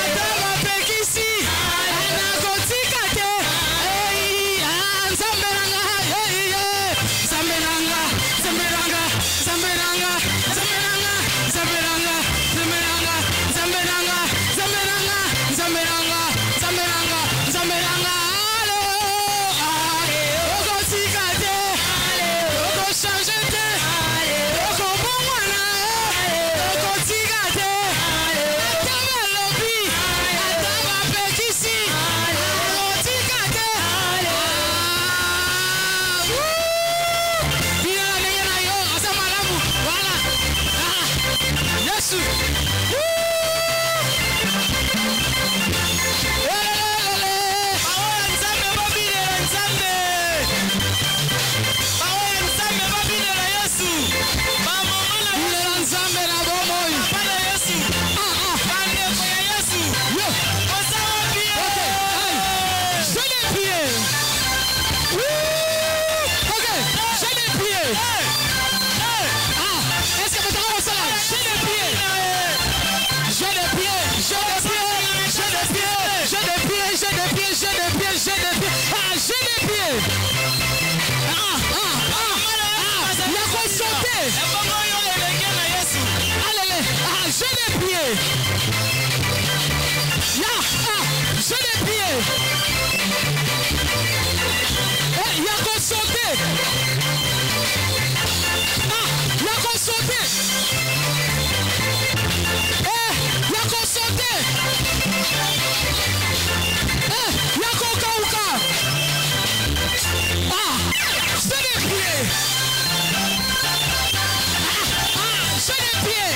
Adaba pekisi les pieds. J'ai les pieds. Il y a qu'on sauter. Il y a qu'on sauter. Il y a qu'on sauter. Il y a qu'on kauka. C'est les pieds. C'est les pieds.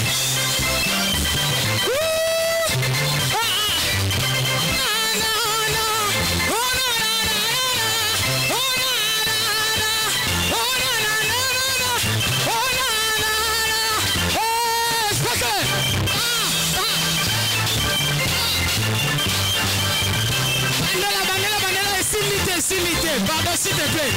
Pardon, s'il te plaît.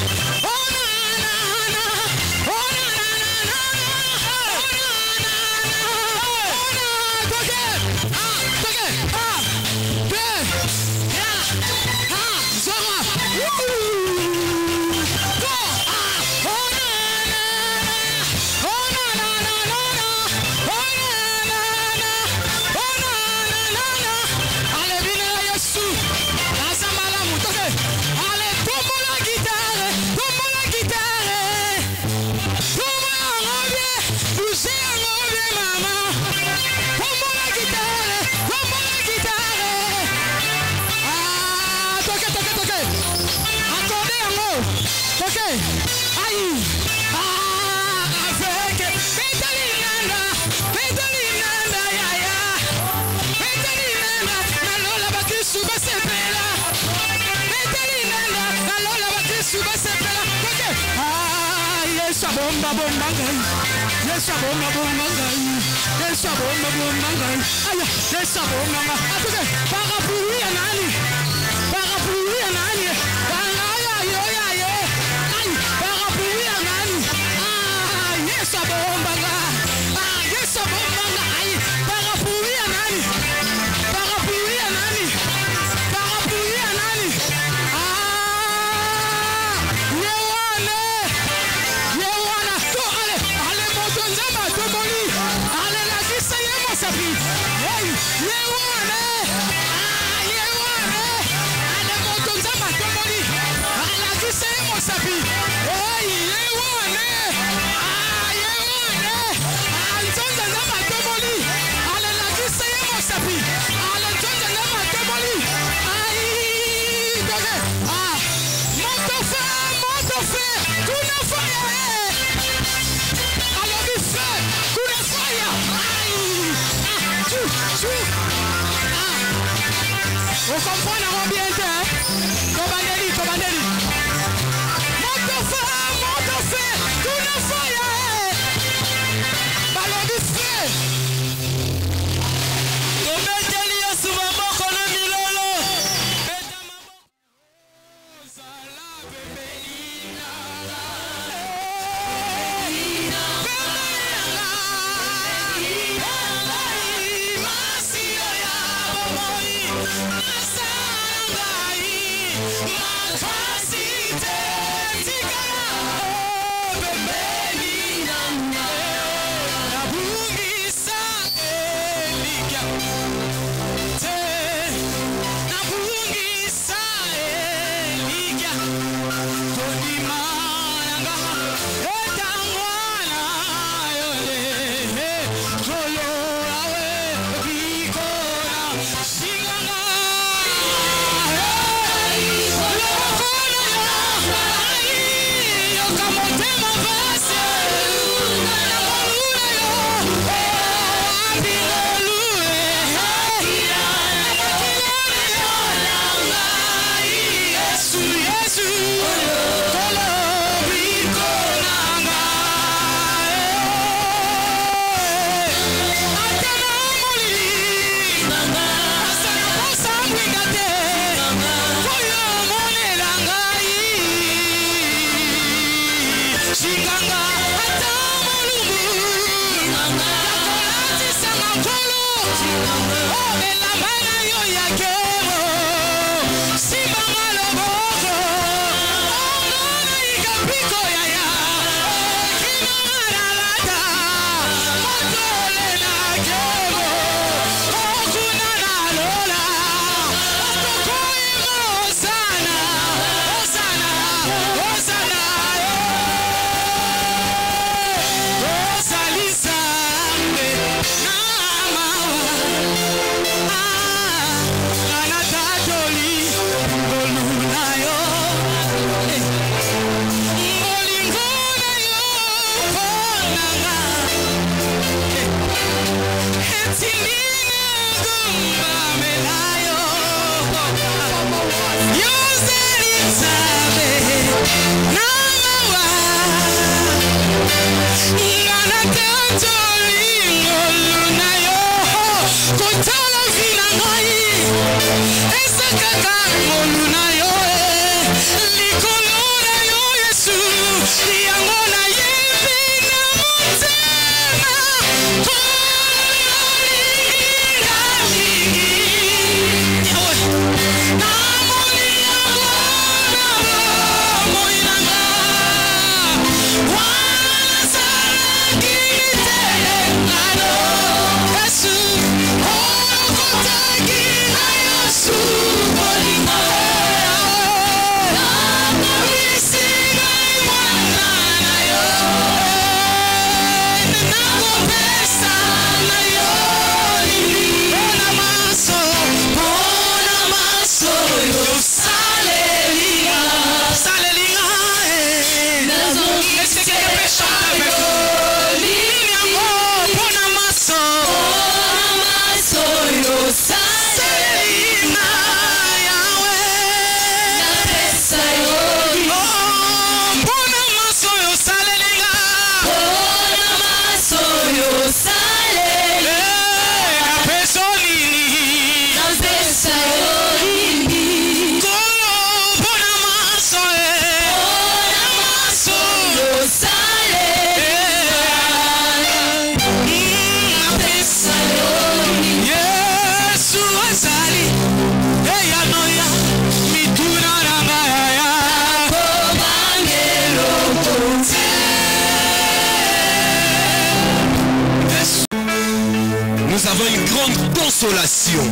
Nous avons une grande consolation.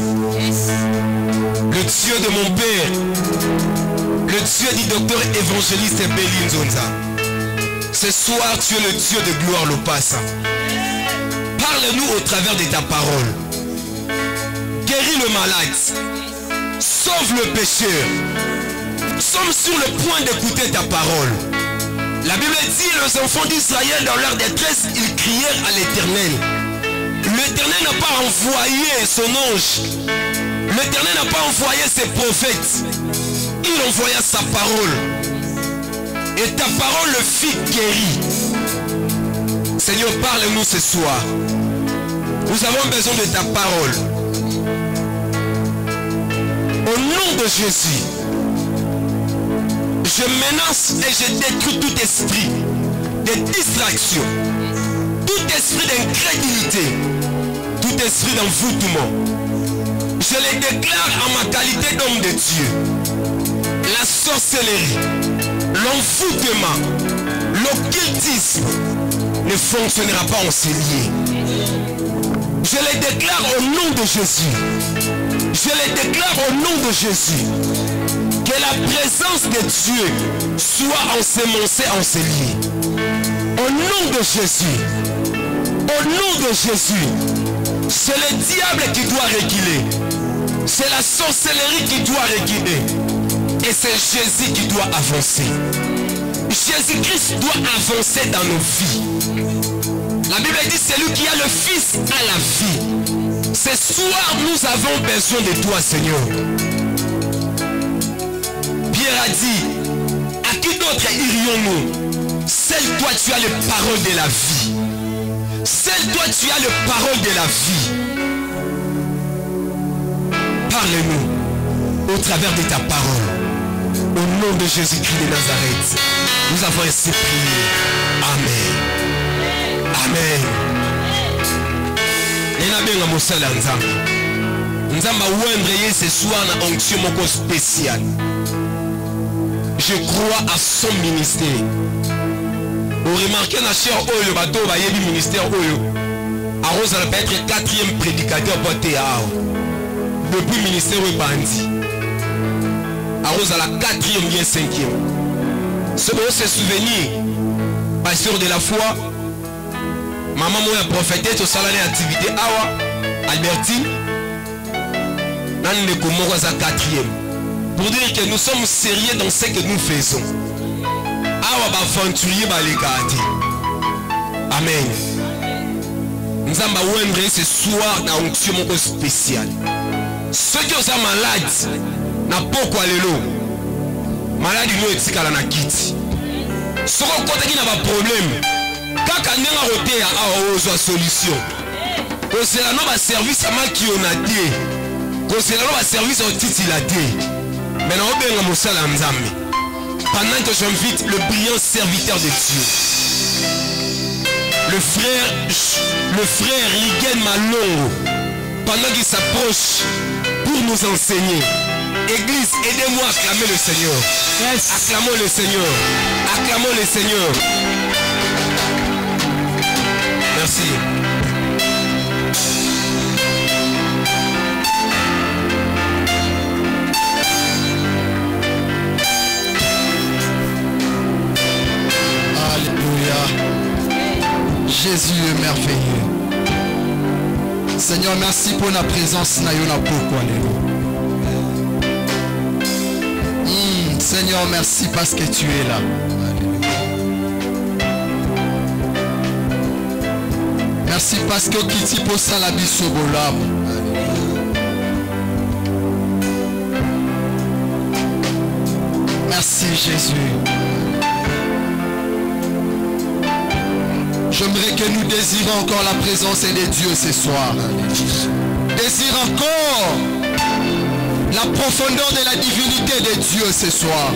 Le Dieu de mon Père, le Dieu du docteur évangéliste Béli Nzonza. Ce soir, tu es le Dieu de gloire, Lopassa. Parle-nous au travers de ta parole. Guéris le malade. Sauve le pécheur. Nous sommes sur le point d'écouter ta parole. La Bible dit, les enfants d'Israël, dans leur détresse, ils crièrent à l'Éternel. L'Éternel n'a pas envoyé son ange. L'Éternel n'a pas envoyé ses prophètes. Il envoya sa parole. Et ta parole le fit guérir. Seigneur, parle-nous ce soir. Nous avons besoin de ta parole. Au nom de Jésus, je menace et je détruis tout esprit de distraction, tout esprit d'incrédulité, tout esprit d'envoûtement. Je les déclare en ma qualité d'homme de Dieu. La sorcellerie, l'envoûtement, l'occultisme ne fonctionnera pas en ces lieux. Je les déclare au nom de Jésus. Je les déclare au nom de Jésus. Que la présence de Dieu soit ensemencée en ces lieux. Au nom de Jésus. Au nom de Jésus. C'est le diable qui doit reculer. C'est la sorcellerie qui doit reculer. Et c'est Jésus qui doit avancer. Jésus-Christ doit avancer dans nos vies. La Bible dit, c'est lui qui a le Fils à la vie. Ce soir, nous avons besoin de toi, Seigneur. Pierre a dit, à qui d'autre irions-nous? Seul toi, tu as les paroles de la vie. Seul toi, tu as les paroles de la vie. Parle-nous au travers de ta parole. Au nom de Jésus-Christ de Nazareth, nous avons ainsi prié. Amen. Amen. Nena mosala nzambe. Nzamba ouendre ce soir na onction moko spécial. Je crois à son ministère. Vous remarquez na cher oyo bato ba yebi ministère oyo. Arose va être 4e prédicateur pour théâtre. Depuis ministère oyo bandi. Arose à la 4e bien 5e. Ce beau se souvenir, pasteur de la foi, maman moi a prophété tout ça l'année activité awa Albertine, nan ne comment à 4e. Pour dire que nous sommes sérieux dans ce que nous faisons. Awa ba aventurier ba les garder. Amen. Nous allons ouendre ce soir dans onction spéciale. Ceux qui sont malades, na poko lelo maladi no etikala na kiti soko kotaki na ba problème kaka ndenga rotea a ozwa solution kozela no ba service amaki ona te kozela no ba service otiti la te mais na obenga mosala nzambe pendant que j'invite le brillant serviteur de Dieu le frère Ligen Malongo pendant qu'il s'approche pour nous enseigner. Église, aidez-moi à acclamer le Seigneur. Yes. Acclamons le Seigneur. Acclamons le Seigneur. Merci. Alléluia. Jésus est merveilleux. Seigneur, merci pour la présence. Seigneur, merci parce que tu es là. Merci parce que Kiti posa la bisobola. Merci Jésus. J'aimerais que nous désirons encore la présence de Dieu ce soir. Désire encore la profondeur de la divinité de Dieu ce soir.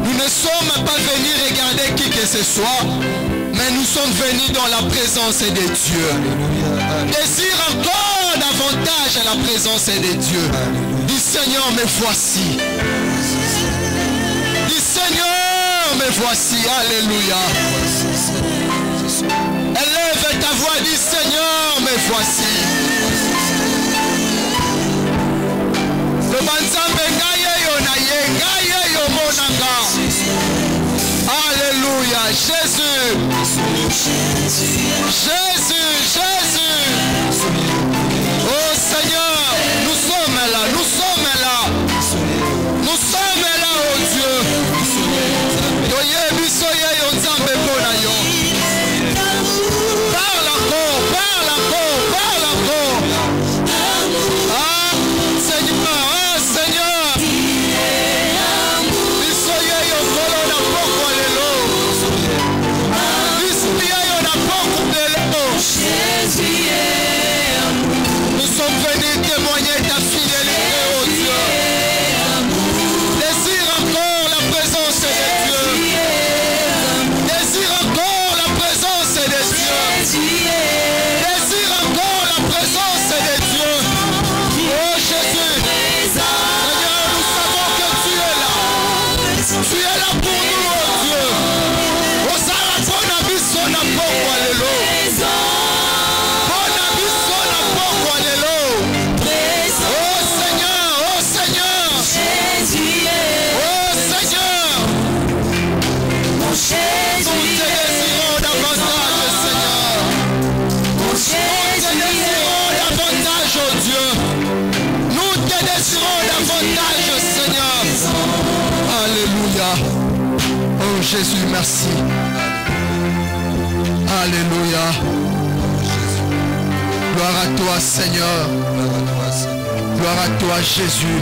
Nous ne sommes pas venus regarder qui que ce soit, mais nous sommes venus dans la présence de Dieu. Désire encore davantage la présence de Dieu. Dis Seigneur, me voici. Dis Seigneur, me voici. Alléluia. Élève ta voix, dis Seigneur, me voici. Alléluia, Jésus. Jésus, Jésus. Oh Seigneur, nous sommes là, nous sommes là. Nous sommes là, oh Dieu. Parle encore, parle encore, parle encore. Ah Seigneur, ah Seigneur. Nous sommes venus témoigner ta fidélité, oh Dieu. Désire encore la présence de Dieu. Désire encore la présence de Dieu. Désire encore la présence de Dieu. Oh Jésus. Seigneur, nous savons que tu es là. Tu es là pour nous, oh Dieu. Oh Sarah, biso na poko alelo. Alléluia. Oh Jésus, merci. Alléluia. Gloire à toi, Seigneur. Gloire à toi, Jésus.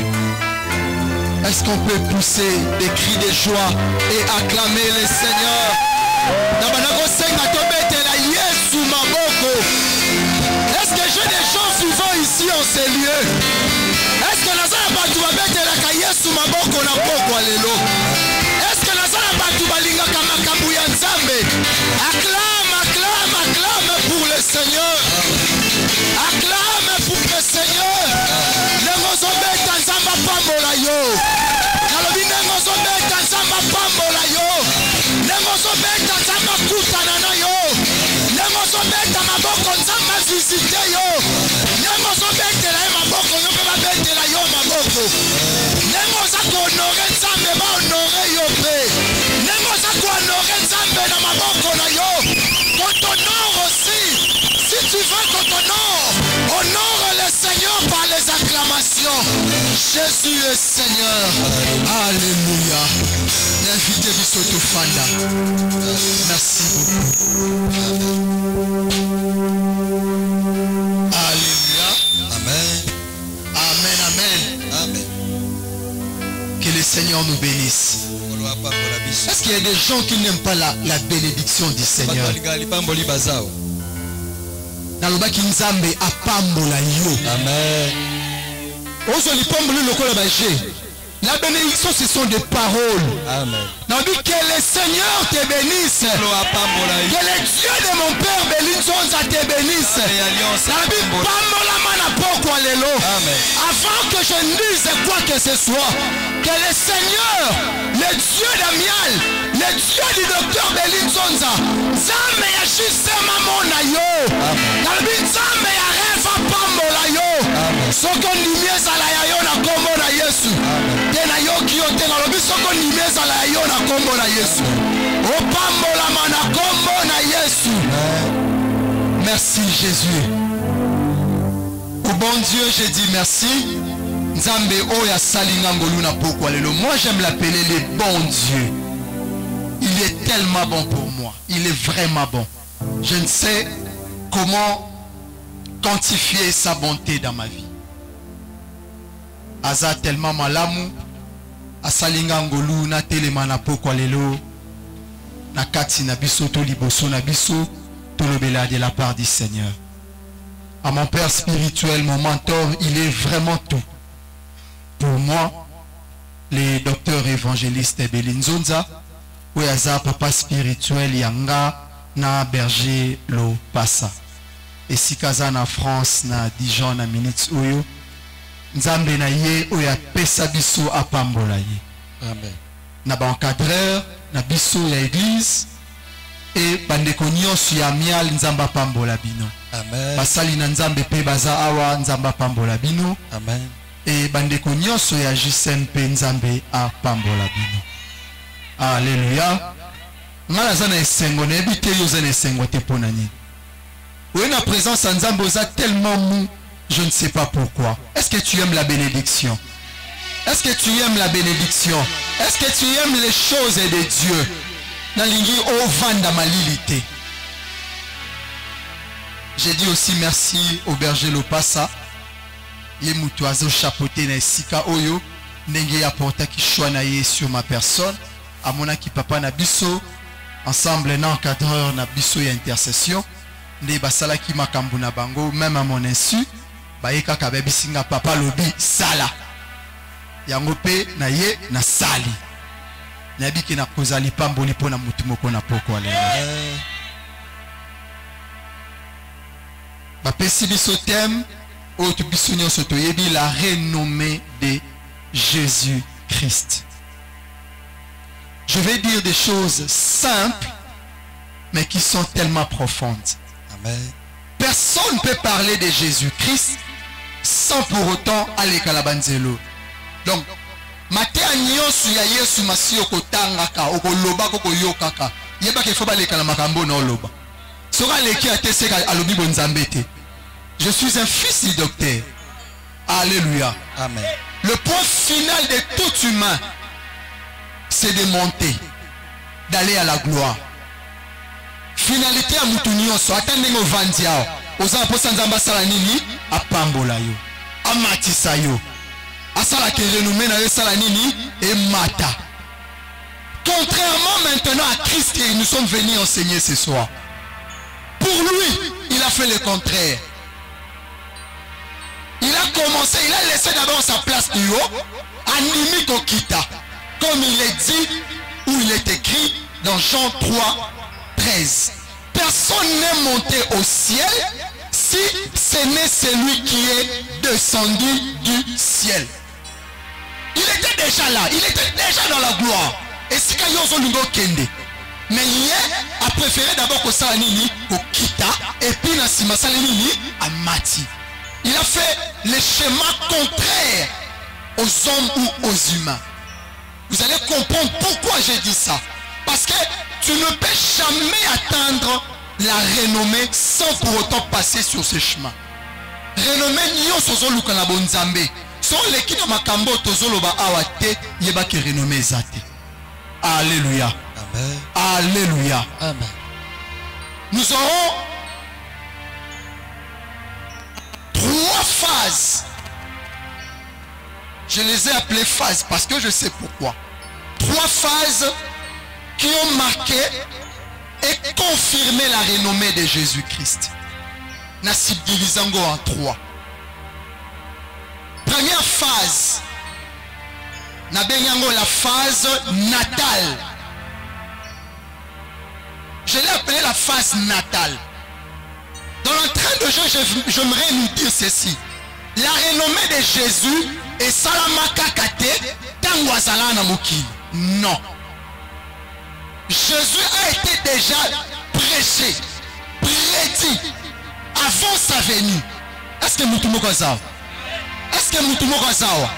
Est-ce qu'on peut pousser des cris de joie et acclamer le Seigneur? Est-ce que j'ai des gens vivants ici en ces lieux? Est-ce que Nazara Batouba Betelaka Yesu Maboko na Poko Alelo? Est-ce que Nazara Batouba Linga Kamakabu Yanzambe? Acclame, acclame, acclame pour le Seigneur. Acclame pour le Seigneur. Les Mozombe Tanzamba Pambola yo. Kalobine Mozombe Tanzamba Pambola yo. Les Mozombe Tanzamba Kutanana yo. Les Mozombe Tamaboko Nzamba visite yo. Les Mozombe Tela Maboko yo pe babetela yo maboko. Les Mozako honore Nzambe ba honore yo pe. Les Mozako honore Nzambe na maboko na yo. Qu'on t'honore aussi. Si tu veux qu'on t'honore, honore le Seigneur par les acclamations. Jésus est Seigneur. Alléluia. Invitez Bisoto Fanda. Merci beaucoup. Alléluia. Amen. Amen, amen. Amen. Seigneur nous bénisse. Est-ce qu'il y a des gens qui n'aiment pas la bénédiction du Seigneur? Nalobaki nzambe apambola yo. Amen. Ozo lipamboli lokola baje. La bénédiction, ce sont des paroles. Amen. Que le Seigneur te bénisse. Que le Dieu de mon Père Belinzonza te bénisse. Avant que je ne dise quoi que ce soit, que le Seigneur, le Dieu d'Amial, le Dieu du docteur Belinzonza, Zame ya justement mon ayo. Zame ya rêve pambola yo. Soko ndimieza la yayo na kombo na Yesu. Tena yoki yo tena lobi soko ndimieza la yayo na kombo na Yesu. Opambola mana kombo na Yesu. Merci Jésus. Au bon Dieu, je dis merci. Nzambe oya salinga ngolu na poko lelo. Moi j'aime l'appeler le bon Dieu. Il est tellement bon pour moi. Il est vraiment bon. Je ne sais comment quantifier sa bonté dans ma vie. Aza tellement malamu asalinga ngolu na telema na poko lelo na kati na biso to liboso na biso to lobela de la part du Seigneur. À mon père spirituel, mon mentor, il est vraiment tout. Pour moi, le docteur évangéliste Belinzonza, Ouyaza papa spirituel yanga na berger lo passa. Et si kaza na France na Dijon na minutes oyo, nzambe na ye oya pesa biso apambola ye. Amen. Na ba encadreur na biso ya église et bandeko nyonso ya mial nzamba pambola bino. Amen. Basali na nzambe pe baza awa nzamba pambola bino. Amen. Et bandeko nyonso ya JCN pe nzambe a pambola bino. Alléluia. Ngala zana esengo na ebite yo zana esengo te ponani. Ou na présence en nzambe oza tellement mou, je ne sais pas pourquoi. Est-ce que tu aimes la bénédiction? Est-ce que tu aimes la bénédiction? Est-ce que tu aimes les choses de Dieu? Nalingi o vanda malilité. J'ai dit aussi merci au berger Lopassa. Ye mutu azo chapeauté na sika oyo ndenge ya porta ki choix na ye sur ma personne. Amona ki papa na biso ensemble na encadreur na biso ya intercession. Nde basala ki makambu na bango même à mon insu. Bayeka ka bebisinga papa lobi sala. Yango pe na ye na sali. Nabi ki na kozali pamboli pona mutu moko na poko ale. Bapesi biso thème autre bisonyo soto yebi la renommée de Jésus-Christ. Je vais dire des choses simples mais qui sont tellement profondes. Amen. Personne ne peut parler de Jésus-Christ sans pour autant aller kalabanzelo. Donc Matea nyosu ya Yesu masio kotangaka okoloba kokoyokaka yeba ke faut baleka na makambo na oloba. Sora leki ateseka alobi bonzambete. Je suis un fils du docteur. Alléluia. Amen. Le point final de tout humain, c'est de monter, d'aller à la gloire. Finalité à Moutounion, soit attendez au Vandiao. Aux apostats sala nini, à Pambola yo, à Matissa yo, à Sala qui renommé na sala nini et Mata. Contrairement maintenant à Christ que nous sommes venus enseigner ce soir. Pour lui, il a fait le contraire. Il a commencé, il a laissé d'abord sa place du haut, Animi Kokita, comme il est dit, où il est écrit dans Jean 3, 13. Personne n'est monté au ciel si ce n'est celui qui est descendu du ciel. Il était déjà là, il était déjà dans la gloire. Et si Kayozo Lungo Kende. Mais hier a préféré d'abord que Salanini au Kita et puis Nassima Salanini à Mati. Il a fait le schéma contraire aux hommes ou aux humains. Vous allez comprendre pourquoi j'ai dit ça. Parce que tu ne peux jamais atteindre la renommée sans pour autant passer sur ce chemin. Renommée nyo sozo lukana bonzambe. Son leki na makambo tozoloba awate yeba ke renommée zate. Alléluia. Amen. Alléluia. Amen. Nous aurons 3 phases Je les ai appelées phases parce que je sais pourquoi. 3 phases qui ont marqué et confirmé la renommée de Jésus-Christ. Nous subdivisons en 3. Première phase, nous avons la phase natale. Je l'ai appelée la phase natale. Dans l'entrain de jeu, j'aimerais nous dire ceci. La renommée de Jésus est Salamaka Kate Tangwazala Namukili. Non. Jésus a été déjà prêché, prédit avant sa venue. Est-ce que Moutoumou Gazawa? Est-ce que Moutoumou Gazawa?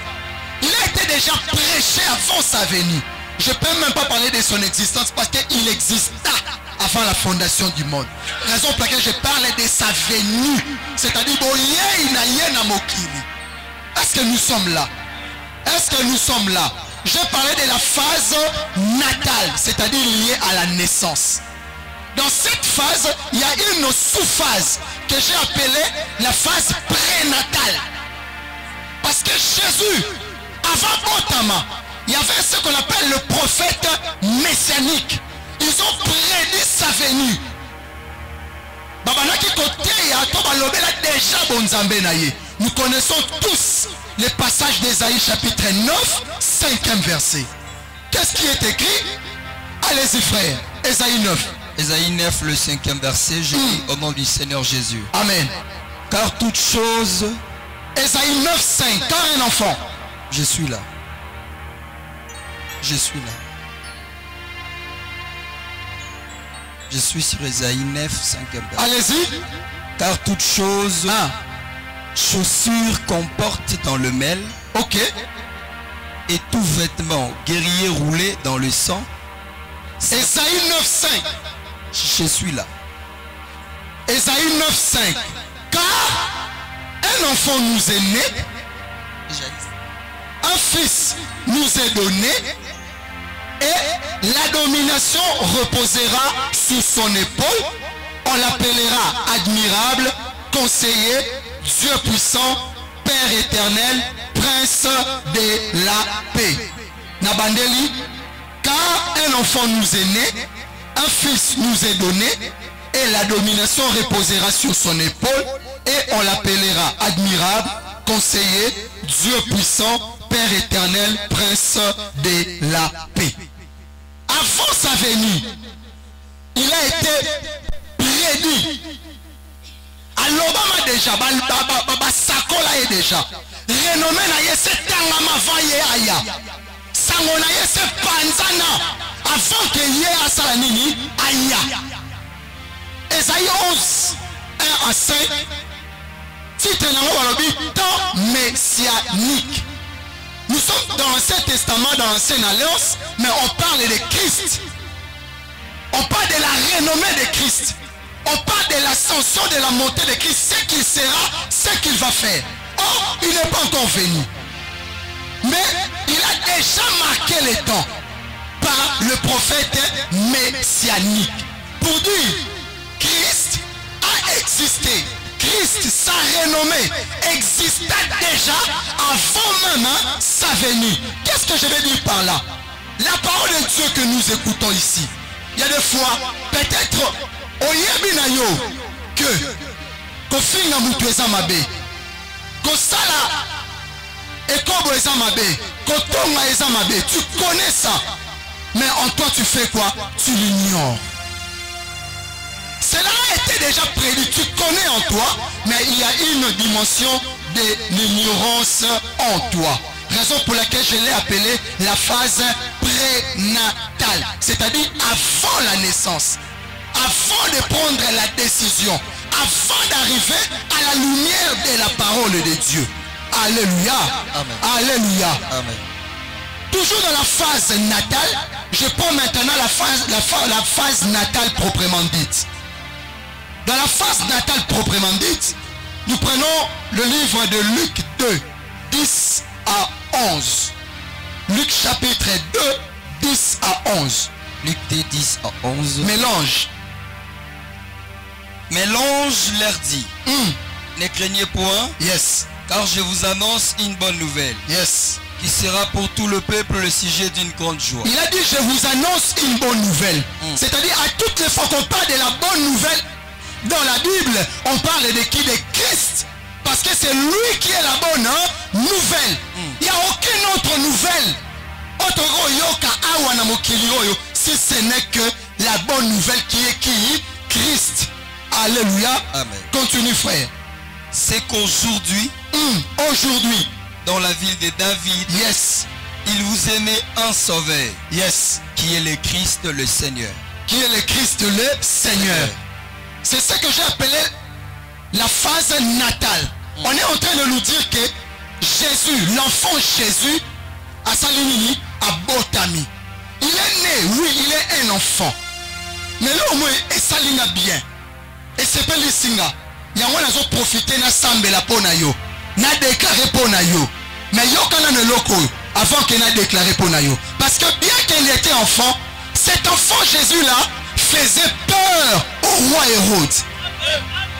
Il a été déjà prêché avant sa venue. Je ne peux même pas parler de son existence parce qu'il exista avant la fondation du monde. Raison pour laquelle je parle de sa venue. C'est-à-dire, est-ce que nous sommes là? Est-ce que nous sommes là? Je parlais de la phase natale, c'est-à-dire liée à la naissance. Dans cette phase, il y a une sous-phase que j'ai appelée la phase prénatale. Parce que Jésus, avant Otama, il y avait ce qu'on appelle le prophète messianique. Ils ont prédit sa venue. Nous connaissons tous les passages d'Ésaïe chapitre 9, 5e verset. Qu'est-ce qui est écrit? Allez-y frère, Ésaïe 9. Ésaïe 9, le 5e verset, je dis au nom du Seigneur Jésus. Amen. Car toute chose... Ésaïe 9, 5, car un enfant. Je suis là. Je suis là. Je suis sur Ésaïe 9, 5e verset. Allez-y. Car toute chose... chaussure qu'on porte dans le mêle, ok, et tout vêtement guerrier roulé dans le sang. Ésaïe 9.5. Je suis là. Ésaïe 9.5. Car un enfant nous est né, un fils nous est donné, et la domination reposera sur son épaule. On l'appellera admirable, conseiller, Dieu puissant, Père éternel, Prince de la paix. Nabandeli, car un enfant nous est né, un fils nous est donné, et la domination reposera sur son épaule, et on l'appellera admirable, conseiller, Dieu puissant, Père éternel, Prince de la paix. Avant sa venue, il a été prédit. Alobama déjà, Sakola est déjà. Renommé na yese tangama vaye aya. Sango na yese panzana. Avant que yé asala nini aya. Esaïe 11, 1 à 5. Titre na walobi temps messianique. Nous sommes dans l'Ancien Testament, dans l'Ancienne Alliance, mais on parle de Christ. On parle de la renommée de Christ. On parle de l'ascension, de la montée de Christ, ce qu'il sera, ce qu'il va faire. Or, il n'est pas encore venu. Mais il a déjà marqué les temps par le prophète messianique. Pour dire, Christ a existé. Christ, sa renommée, existait déjà avant même sa venue. Qu'est-ce que je veux dire par là? La parole de Dieu que nous écoutons ici. Il y a des fois, peut-être, oyebi na yo que kofinga mutu eza mabe, kosala ekobo eza mabe, kotonga eza mabe, tu connais ça, mais en toi tu fais quoi? Tu l'ignores. Cela a été déjà prédit, tu connais en toi, mais il y a une dimension de l'ignorance en toi. Raison pour laquelle je l'ai appelé la phase prénatale, c'est-à-dire avant la naissance. Avant de prendre la décision, avant d'arriver à la lumière de la parole de Dieu. Alléluia. Amen. Alléluia. Amen. Toujours dans la phase natale, je prends maintenant la phase natale proprement dite. Dans la phase natale proprement dite, nous prenons le livre de Luc 2, 10 à 11. Luc chapitre 2, 10 à 11. Luc 2, 10 à 11. Mélange. Mais l'ange leur dit, ne craignez point, yes, Car je vous annonce une bonne nouvelle. Yes. Qui sera pour tout le peuple le sujet d'une grande joie. Il a dit je vous annonce une bonne nouvelle. C'est-à-dire à toutes les fois qu'on parle de la bonne nouvelle dans la Bible, on parle de qui? De Christ. Parce que c'est lui qui est la bonne nouvelle. Il n'y a aucune autre nouvelle. Si ce n'est que la bonne nouvelle qui est qui? Christ. Alléluia. Amen. Continue frère. C'est qu'aujourd'hui, aujourd'hui, dans la ville de David, yes, il vous aimait un sauveur, yes, qui est le Christ le Seigneur. Qui est le Christ le Seigneur. C'est ce que j'ai appelé la phase natale. On est en train de nous dire que Jésus, l'enfant Jésus, à Salinini, à Botami. Il est né, oui, il est un enfant. Mais là au moins, et Salina bien. Et c'est pas le singa. Il y a un profité na sambela pona yo. N'a déclaré pona yo. Mais yo kana ne loko avant qu'il n'a déclaré pona yo. Parce que bien qu'il était enfant, cet enfant Jésus là faisait peur au roi Hérode.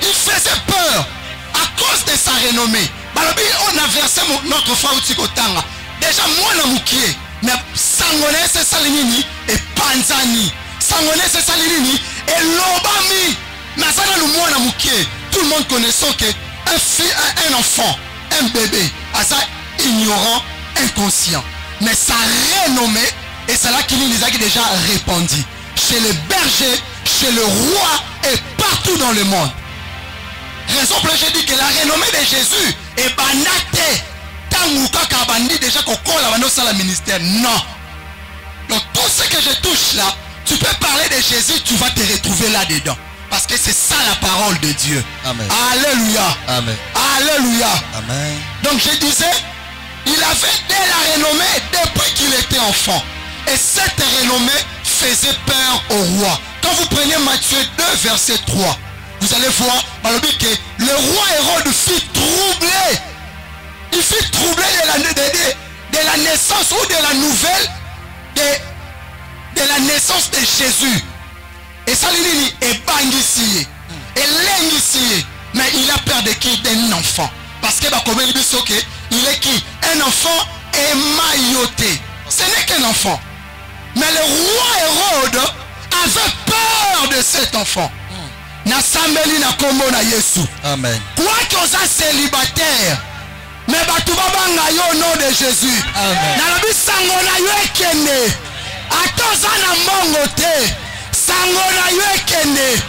Il faisait peur à cause de sa renommée. Balobi on a versé notre foi au Tikotanga. Déjà moi na mukie, mais sangone c'est salinini et panzani. Sangone c'est salinini et lobami. Mais ça dans le moi na mukie. Tout le monde connaissant que un enfant, un bébé, ça ignorant, inconscient. Mais sa renommée, et c'est là qu'il les a déjà répandu. Chez les bergers, chez le roi et partout dans le monde. Raison pour laquelle je dis que la renommée de Jésus est banate. Tangouka kabandi déjà qu'on colle à la ministère. Non. Donc tout ce que je touche là, tu peux parler de Jésus, tu vas te retrouver là-dedans. Parce que c'est ça la parole de Dieu. Amen. Alléluia. Amen. Alléluia. Amen. Donc je disais, il avait dès la renommée depuis qu'il était enfant. Et cette renommée faisait peur au roi. Quand vous prenez Matthieu 2, verset 3, vous allez voir, que le roi Hérode fut troublé. Il fut troublé de la naissance ou de la nouvelle de la naissance de Jésus. Et ça lui est bangissié. Et l'ingissié. Mais il a peur de qui? D'un enfant. Parce que il est qui? Un enfant émailloté. Ce n'est qu'un enfant. Mais le roi Hérode avait peur de cet enfant. Nasambeli na kombo na Yesu. Amen. Quoi qu'on soit célibataire. Mais batubabanga yo au nom de Jésus. Amen. Nalobi sango na yo ekende. Atoza na mongo te. Sango na yo ekende.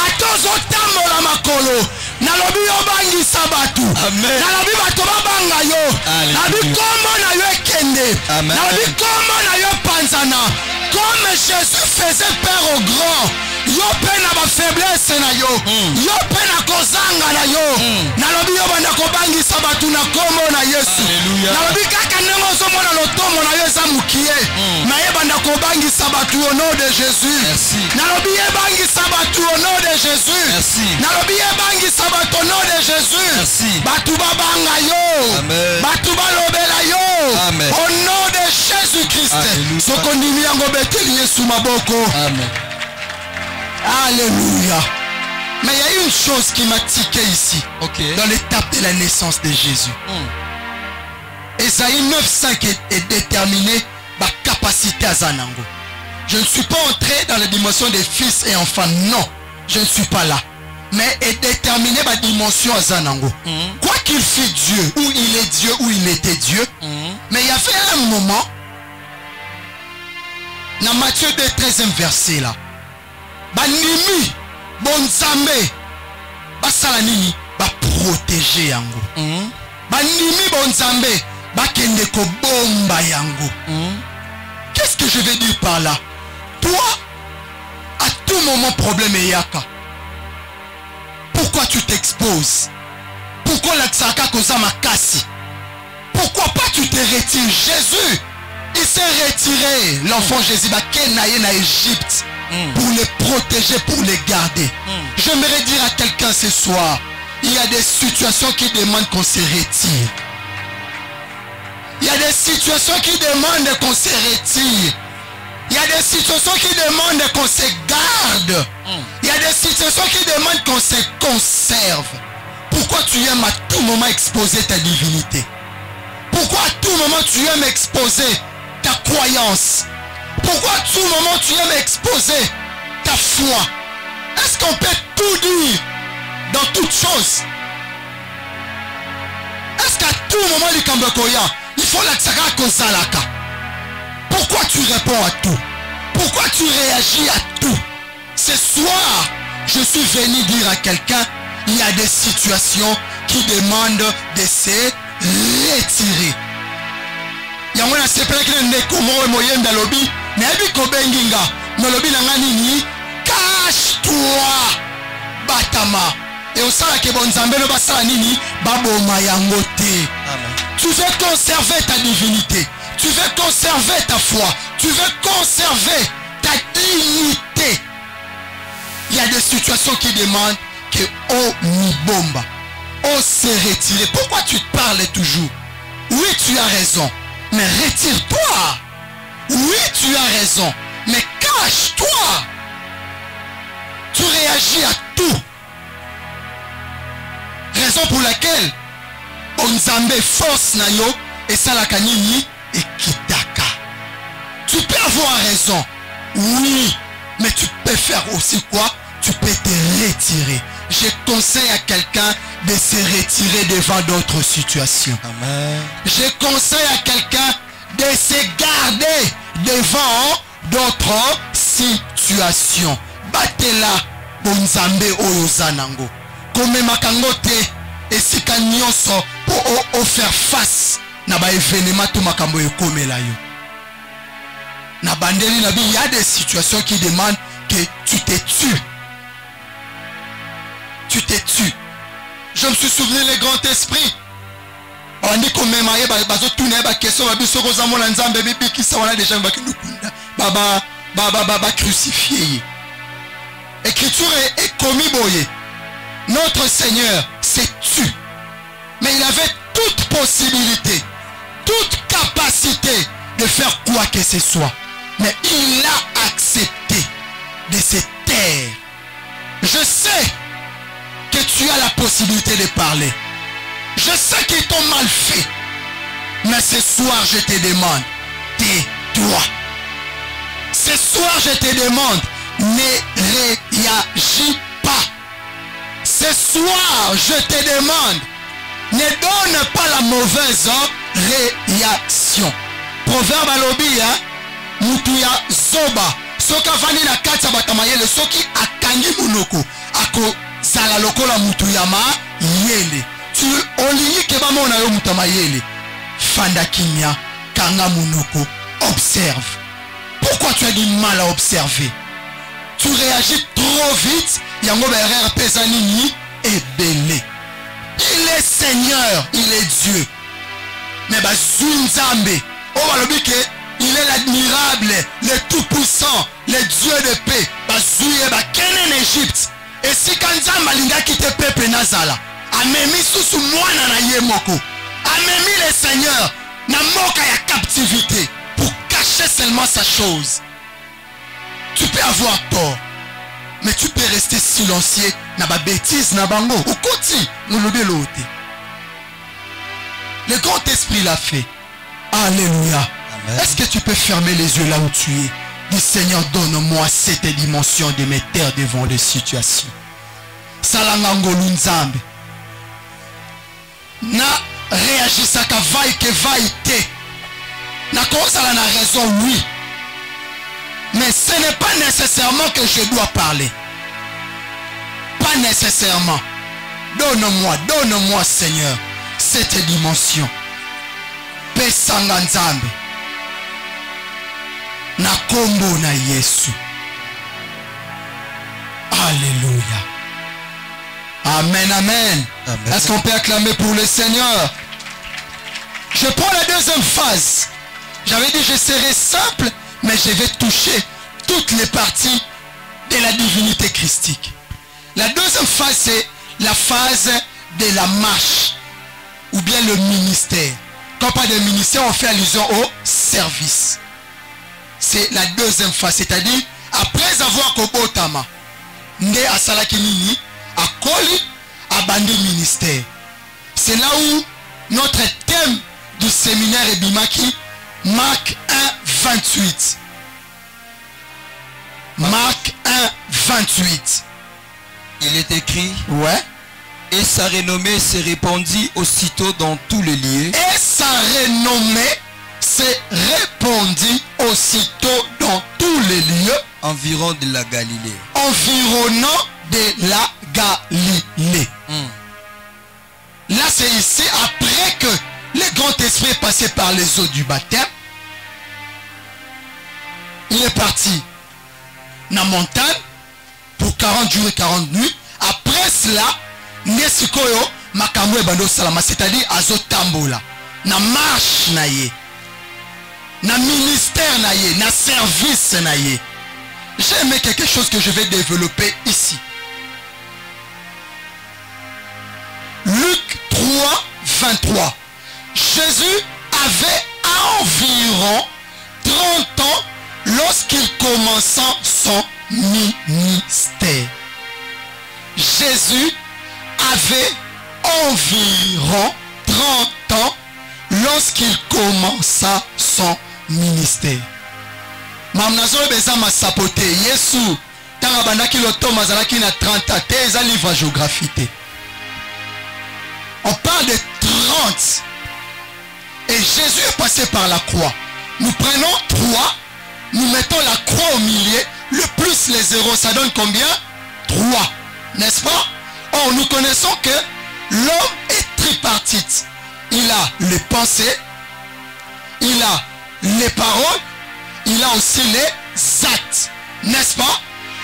Atozo tambola makolo. Nalobi yo bangisa batu. Amen. Nalobi batu babanga yo. Nalobi kombo na yo ekende. Amen. Nalobi kombo na yo panzana. Comme Jésus faisait peur aux grands. Yo pena ba faiblesse na yo. Yo pena kozanga na yo. Nalobi yo banda kobangisa batu na kombo na Yesu. Alléluia. Nalobi kaka nengo zo mona lotomo na yo za mukie. Na ye banda kobangisa batu au nom de Jésus. Merci. Nalobi ye bangisa batu au nom de Jésus. Merci. Nalobi ye bangisa batu au nom de Jésus. Merci. Batu babanga yo. Amen. Batu balobela yo. Amen. Au nom de Jésus-Christ. Alléluia. Soko ndimi yango beteli Yesu maboko. Amen. Alléluia. Mais il y a une chose qui m'a tiqué ici. Ok. Dans l'étape de la naissance de Jésus. Esaïe 9.5 est déterminé par capacité à Zanango. Je ne suis pas entré dans la dimension des fils et enfants. Non. Je ne suis pas là. Mais est déterminé par la dimension à Zanango. Quoi qu'il fût Dieu, ou il est Dieu, ou il était Dieu. Mais il y avait un moment. Dans Matthieu 2, 13e verset là. Banimi, bonzambe, basala nini, ba protéger yango. Banimi bonzambe, bakende ko bomba yango. Qu'est-ce que je veux dire par là? Toi, à tout moment problème est yaka. Pourquoi tu t'exposes? Pourquoi l'aksaka koza makasi? Pourquoi pas tu te retires? Jésus, il s'est retiré. L'enfant Jésus, bakenaye na Égypte. Pour les protéger, pour les garder. J'aimerais dire à quelqu'un ce soir, il y a des situations qui demandent qu'on se retire. Il y a des situations qui demandent qu'on se retire. Il y a des situations qui demandent qu'on se garde. Il y a des situations qui demandent qu'on se conserve. Pourquoi tu aimes à tout moment exposer ta divinité? Pourquoi à tout moment tu aimes exposer ta croyance? Pourquoi à tout moment tu aimes exposer ta foi? Est-ce qu'on peut tout dire dans toutes choses? Est-ce qu'à tout moment il faut la kozalaka? Pourquoi tu réponds à tout? Pourquoi tu réagis à tout? Ce soir, je suis venu dire à quelqu'un, il y a des situations qui demandent de se retirer. Il y a un sepelin qui est moyen de lobby, mais il y a un lobby qui cache-toi, Batama. Et au sein de Bonzambe, le bassin nini, Babo Mayangote. Tu veux conserver ta divinité. Tu veux conserver ta foi. Tu veux conserver ta dignité. Il y a des situations qui demandent que Mibomba, se retirer. Pourquoi tu te parles toujours? Oui, tu as raison, mais retire-toi. Oui, tu as raison, mais cache-toi. Tu réagis à tout. Raison pour laquelle Onzambe force na yo et salakanini et kitaka. Tu peux avoir raison, oui, mais tu peux faire aussi quoi? Tu peux te retirer. Je conseille à quelqu'un de se retirer devant d'autres situations. Amen. Je conseille à quelqu'un de se garder devant d'autres situations. Batela Bonzambe oyozanango. Comme makangote et sika nyonso pour faire face na ba événement to makambo ekomela yo. Na bandeli na bi, il y a des situations qui demandent que tu te tues. Tu te tues. Je me suis souvenu les grands esprits. On dit qu'on même aye bazo tourner ba question ba biso kozamo na nzambe bibi ki sa wana déjà ba kinukunda. Baba crucifié. Écriture est commis boye. Notre Seigneur s'est tué. Mais il avait toute possibilité, toute capacité de faire quoi que ce soit. Mais il a accepté de se taire. Je sais que tu as la possibilité de parler. Je sais qu'ils t'ont mal fait. Mais ce soir, je te demande, tais-toi. Ce soir, je te demande, ne réagis pas. Ce soir, je te demande, ne donne pas la mauvaise réaction. Proverbe alobi, mutuya zoba. Soka vani na kati batamayele, soki akangi munoko, ako sala lokola mutuyama yele. Tu olingi keba mona yo mutamayele. Fanda kimia, kanga munoko, observe. Pourquoi tu as du mal à observer? Tu réagis trop vite. Yango berere pesanini est belé. Il est Seigneur, il est Dieu. Mais Zunzambe, il est l'admirable, le tout-puissant, le Dieu de paix. Bazouye bakene en Égypte. Et si Kanzamba linga kite peuple nazala, amemi susu mwana na yemoko, amemi le Seigneur na moka ya captivité pour cacher seulement sa chose. Tu peux avoir tort, mais tu peux rester silencieux na ba bêtise na bango. Ou koti l'autre. Le grand esprit l'a fait. Alléluia. Est-ce que tu peux fermer les yeux là où tu es? Dis Seigneur, donne-moi cette dimension de me taire devant les situations. Salangango lunzambe. Na réagissaka vaille que vaille te. Na cause à la raison, oui. Mais ce n'est pas nécessairement que je dois parler. Pas nécessairement. Donne-moi Seigneur, cette dimension. Pesanga nzambe. Na kombo na Yesu. Alléluia. Amen, amen. Est-ce qu'on peut acclamer pour le Seigneur? Je prends la deuxième phase. J'avais dit je serai simple, mais je vais toucher toutes les parties de la divinité christique. La deuxième phase, c'est la phase de la marche, ou bien le ministère. Quand on parle de ministère, on fait allusion au service. C'est la deuxième phase, c'est-à-dire, après avoir kobotama, nde asalaki nini, akoli, abandé ministère. C'est là où notre thème du séminaire est Bimaki, Marc 1, 28. Marc 1, 28. Il est écrit, Ouais. et sa renommée s'est répandue aussitôt dans tous les lieux. Et sa renommée s'est répandue aussitôt dans tous les lieux Environ de la Galilée. environnant de la Galilée. Là, c'est ici, après que le grand esprit est passé par les eaux du baptême, il est parti dans la montagne pour 40 jours et 40 nuits. Après cela, Nesikoyo makambo ebando salama, c'est-à-dire azotambola na marche na ye, na ministère na ye, na service na ye. J'ai aimé quelque chose que je vais développer ici. Luc 3, 23. Jésus avait environ 30 ans lorsqu'il commença son ministère. Jésus avait environ 30 ans lorsqu'il commença son ministère. Mamnazo beza ma sapote Yesu tanga bandaki loto mazalaki na 30 ans te eza livre géographie te. On parle de 30. Et Jésus est passé par la croix. Nous prenons 3, nous mettons la croix au milieu, le plus les zéros, ça donne combien? 3. N'est-ce pas? Or, nous connaissons que l'homme est tripartite. Il a les pensées, il a les paroles, il a aussi les actes. N'est-ce pas?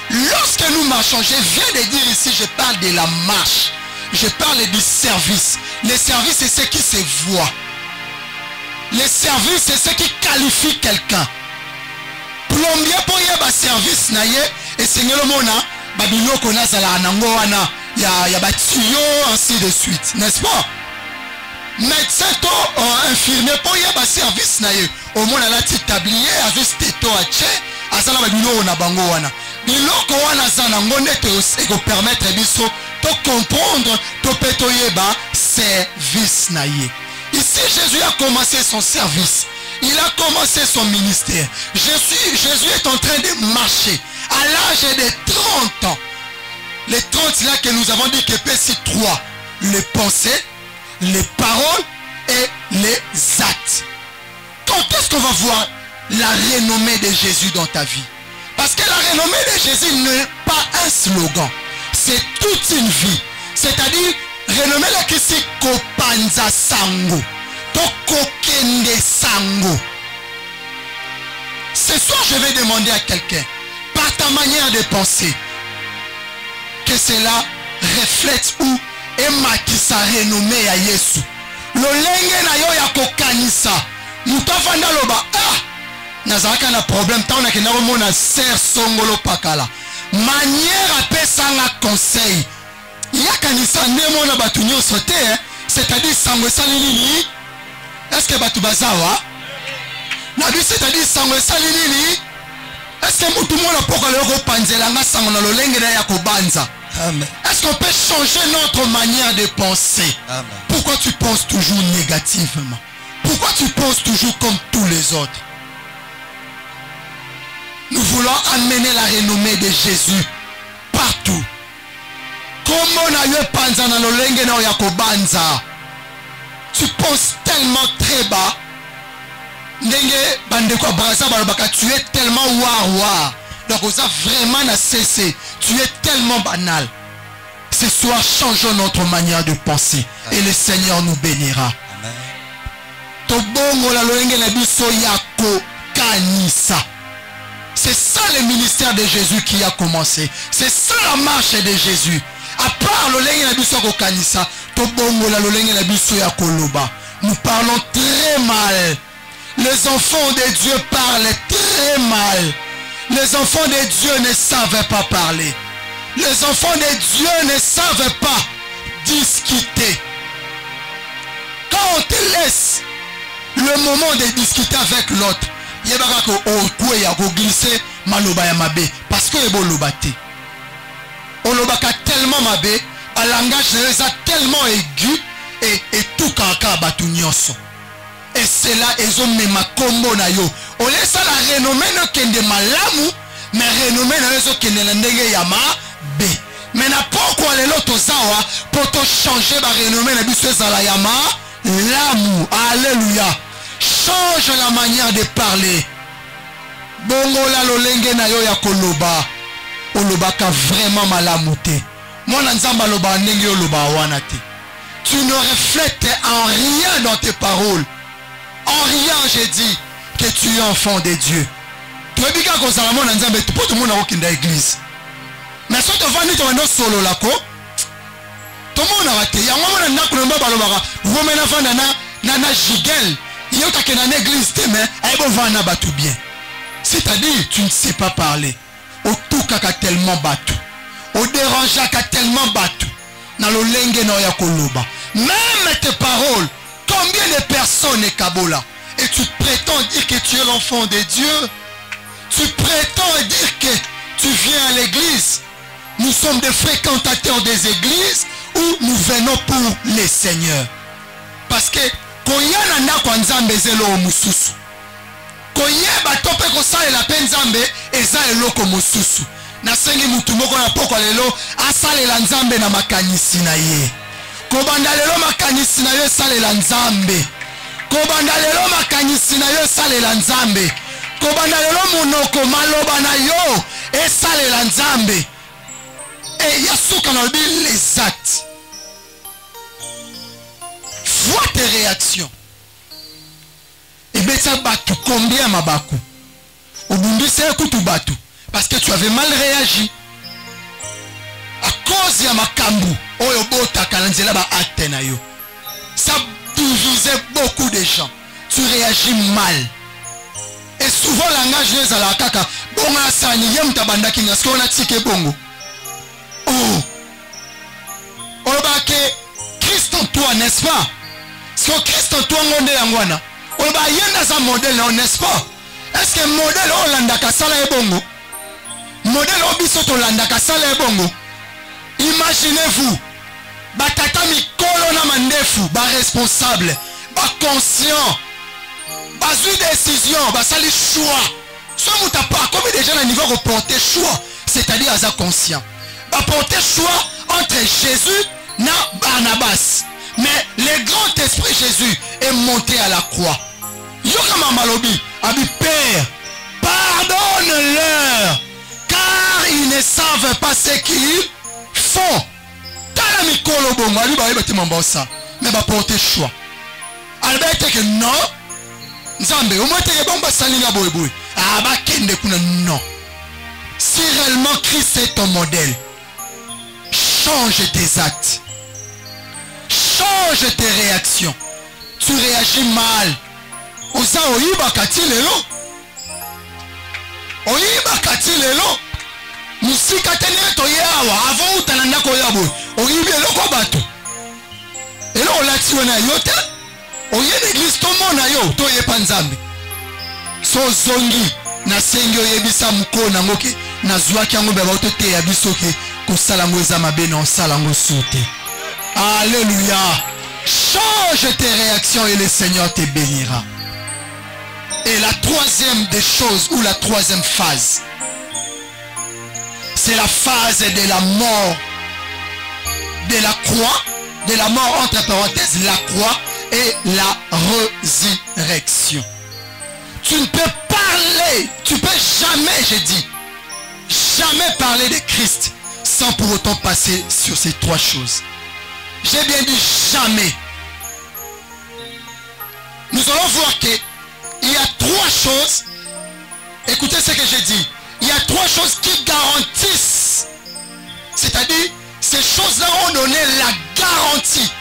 Lorsque nous marchons, je viens de dire ici, je parle de la marche. Je parle du service. Le service, c'est ce qui se voit. Le service, c'est ce qui qualifie quelqu'un. Plombier pour y avoir service, et c'est le mona, babino konazala nango wana, ya batio, ainsi de suite. N'est-ce pas? Médecin to infirmier pour y avoir service, au monde la petite tablier, à juste teto à tché, à ça la babino na bango wana. Biloko wana zanango nete ego permettre biso de comprendre to petoyeba service naye. Ici Jésus a commencé son service. Il a commencé son ministère. Jésus est en train de marcher à l'âge de 30 ans. Les 30 là que nous avons dit que c'est 3. Les pensées, les paroles et les actes. Quand est-ce qu'on va voir la renommée de Jésus dans ta vie? Parce que la renommée de Jésus n'est pas un slogan. C'est toute une vie. C'est-à-dire, renommée la kisi kopanza sango. Tokokende sango. Ce soir, je vais demander à quelqu'un, par ta manière de penser, que cela reflète ou emaki sa renommée à Yesu. Lolenge na yo ya kokanisa. Mutafanda loba, nazaka na problème tant na kena mona ser songolo pakala. Manière à pesanga conseil. Yakanisa ndemo na batu nyonso te, c'est-à-dire sango salini. Est-ce que batu bazawa? Nabi c'est-à-dire sango salini. Est-ce que mutu mona poka loko panzela nga sango na lolenge na ya kobanza? Amen. Est-ce qu'on peut changer notre manière de penser? Amen. Pourquoi tu penses toujours négativement? Pourquoi tu penses toujours comme tous les autres? Nous voulons amener la renommée de Jésus partout. Comment on a eu panza na lolenge na ya kobanza? Tu penses tellement très bas. Ndenge bande kwa brasa balobaka, tu es tellement war. Donc on a vraiment à cesser. Tu es tellement banal. Ce soir, changeons notre manière de penser. Amen. Et le Seigneur nous bénira. Amen. Tobongo la lolenge na biso yako kanisa. C'est ça le ministère de Jésus qui a commencé. C'est ça la marche de Jésus. À part lolenge na biso yako kanisa, tobongo la lolenge na biso yako loba. Nous parlons très mal. Les enfants de Dieu parlent très mal. Les enfants de Dieu ne savent pas parler. Les enfants de Dieu ne savent pas discuter. Quand on te laisse le moment de discuter avec l'autre, il y a glisser maloba ya mabe parce que ebo lobate. On lobaka tellement mabe ba langage est tellement aigu et tout kaka batu nyonso. Et c'est là ils ont mis ma combo na yo. On laisse la renommée no kende malamu, mais renommée na yo kende na ndenge ya B. Mais na pourquoi les lotos zawa pour te changer ba renommée na biso za ya lamu. Alléluia. Change la manière de parler. Bongo la lolenge na yo ya koloba. Oloba ka vraiment malamuté. Mon nzamba loba ndenge yo loba wana te. Tu ne reflètes en rien dans tes paroles. En rien j'ai dit que tu es enfant de Dieu. Tu es bien comme ça mon nzamba tout le monde a aucune église. Mais si tu vas ni tu solo la ko. Tout le monde a raté. Ya mama na kulomba balobaka. Vous na fanda na jigel. Yo ta ke na église te mais ay bo vana batu bien. C'est-à-dire tu ne sais pas parler. Au tout kaka tellement batu. Au dérangeant kaka tellement batu. Na lo lenge na ya koloba. Même tes paroles, combien de personnes est Kabola? Et tu prétends dire que tu es l'enfant de Dieu? Tu prétends dire que tu viens à l'église? Nous sommes des fréquentateurs des églises ou nous venons pour les seigneurs? Parce que koyana na kwa nzambe zelo mususu. Koyeba tope ko sala la penzambe eza eloko mususu. Na sengi mutu moko na poko lelo asale la nzambe na makanisi na ye. Kobanda lelo makanisi na yo sale la nzambe. Kobanda lelo makanisi na yo sale la nzambe. Kobanda lelo monoko maloba na yo esale la nzambe. Et yasuka na les actes. Vois tes réactions. Et beta batu combien mabaku? Obundise kutu batu parce que tu avais mal réagi. À cause ya makambu oyo bota kalanzela ba acte na yo. Ça divisait beaucoup de gens. Tu réagis mal. Et souvent langage les ala kaka bonga sani yem tabanda kinga skona tike bongo. Oh. Olobake Christ en toi, n'est-ce pas? Si Christ en toi ngonde yangwana. Olba yenda sa modèle n'est-ce pas? Est-ce que modèle Olanda kasala e bongo? Modèle obiso to landa kasala e bongo? Imaginez-vous, batata mikolo na mandefu, ba responsable, ba conscient, ba zui décision, ba sali choix. Soit vous t'as pas comme déjà à niveau reporter choix, c'est-à-dire à sa conscient. Ba porter choix entre Jésus na Barnabas. Mais le grand esprit Jésus est monté à la croix. Yokama malobi, abi Père, pardonne-leur, car ils ne savent pas ce qu'ils font. Tala mikolo bongo ali ba yebati mambosa mais ba porter choix. Albert que non Nzambe au moins te bomba salinga boy boy. Ah ba kende kuna non. Si réellement Christ est ton modèle, change tes actes. Change tes réactions. Tu réagis mal. Oza oyiba kati lelo. Oyiba kati lelo. Musika tene to yawa avant utalanda ko yabo oyibi eloko bato elo olati wona yote oye l'église to mona yo to ye panzambe so zongi na sengi oyebisa mukona ngoke na zwaki yango beba to te ya bisoke ko sala ngoza mabe na sala ngo soute. Alléluia. Change tes réactions et le Seigneur te bénira. Et la troisième des choses ou la troisième phase, c'est la phase de la mort, de la croix, de la mort entre parenthèses, la croix et la résurrection. Tu ne peux parler, tu peux jamais, j'ai dit, jamais parler de Christ sans pour autant passer sur ces trois choses. J'ai bien dit jamais. Nous allons voir qu'il y a trois choses. Écoutez ce que j'ai dit. Il y a trois choses qui garantissent. C'est-à-dire, ces choses-là ont donné la garantie.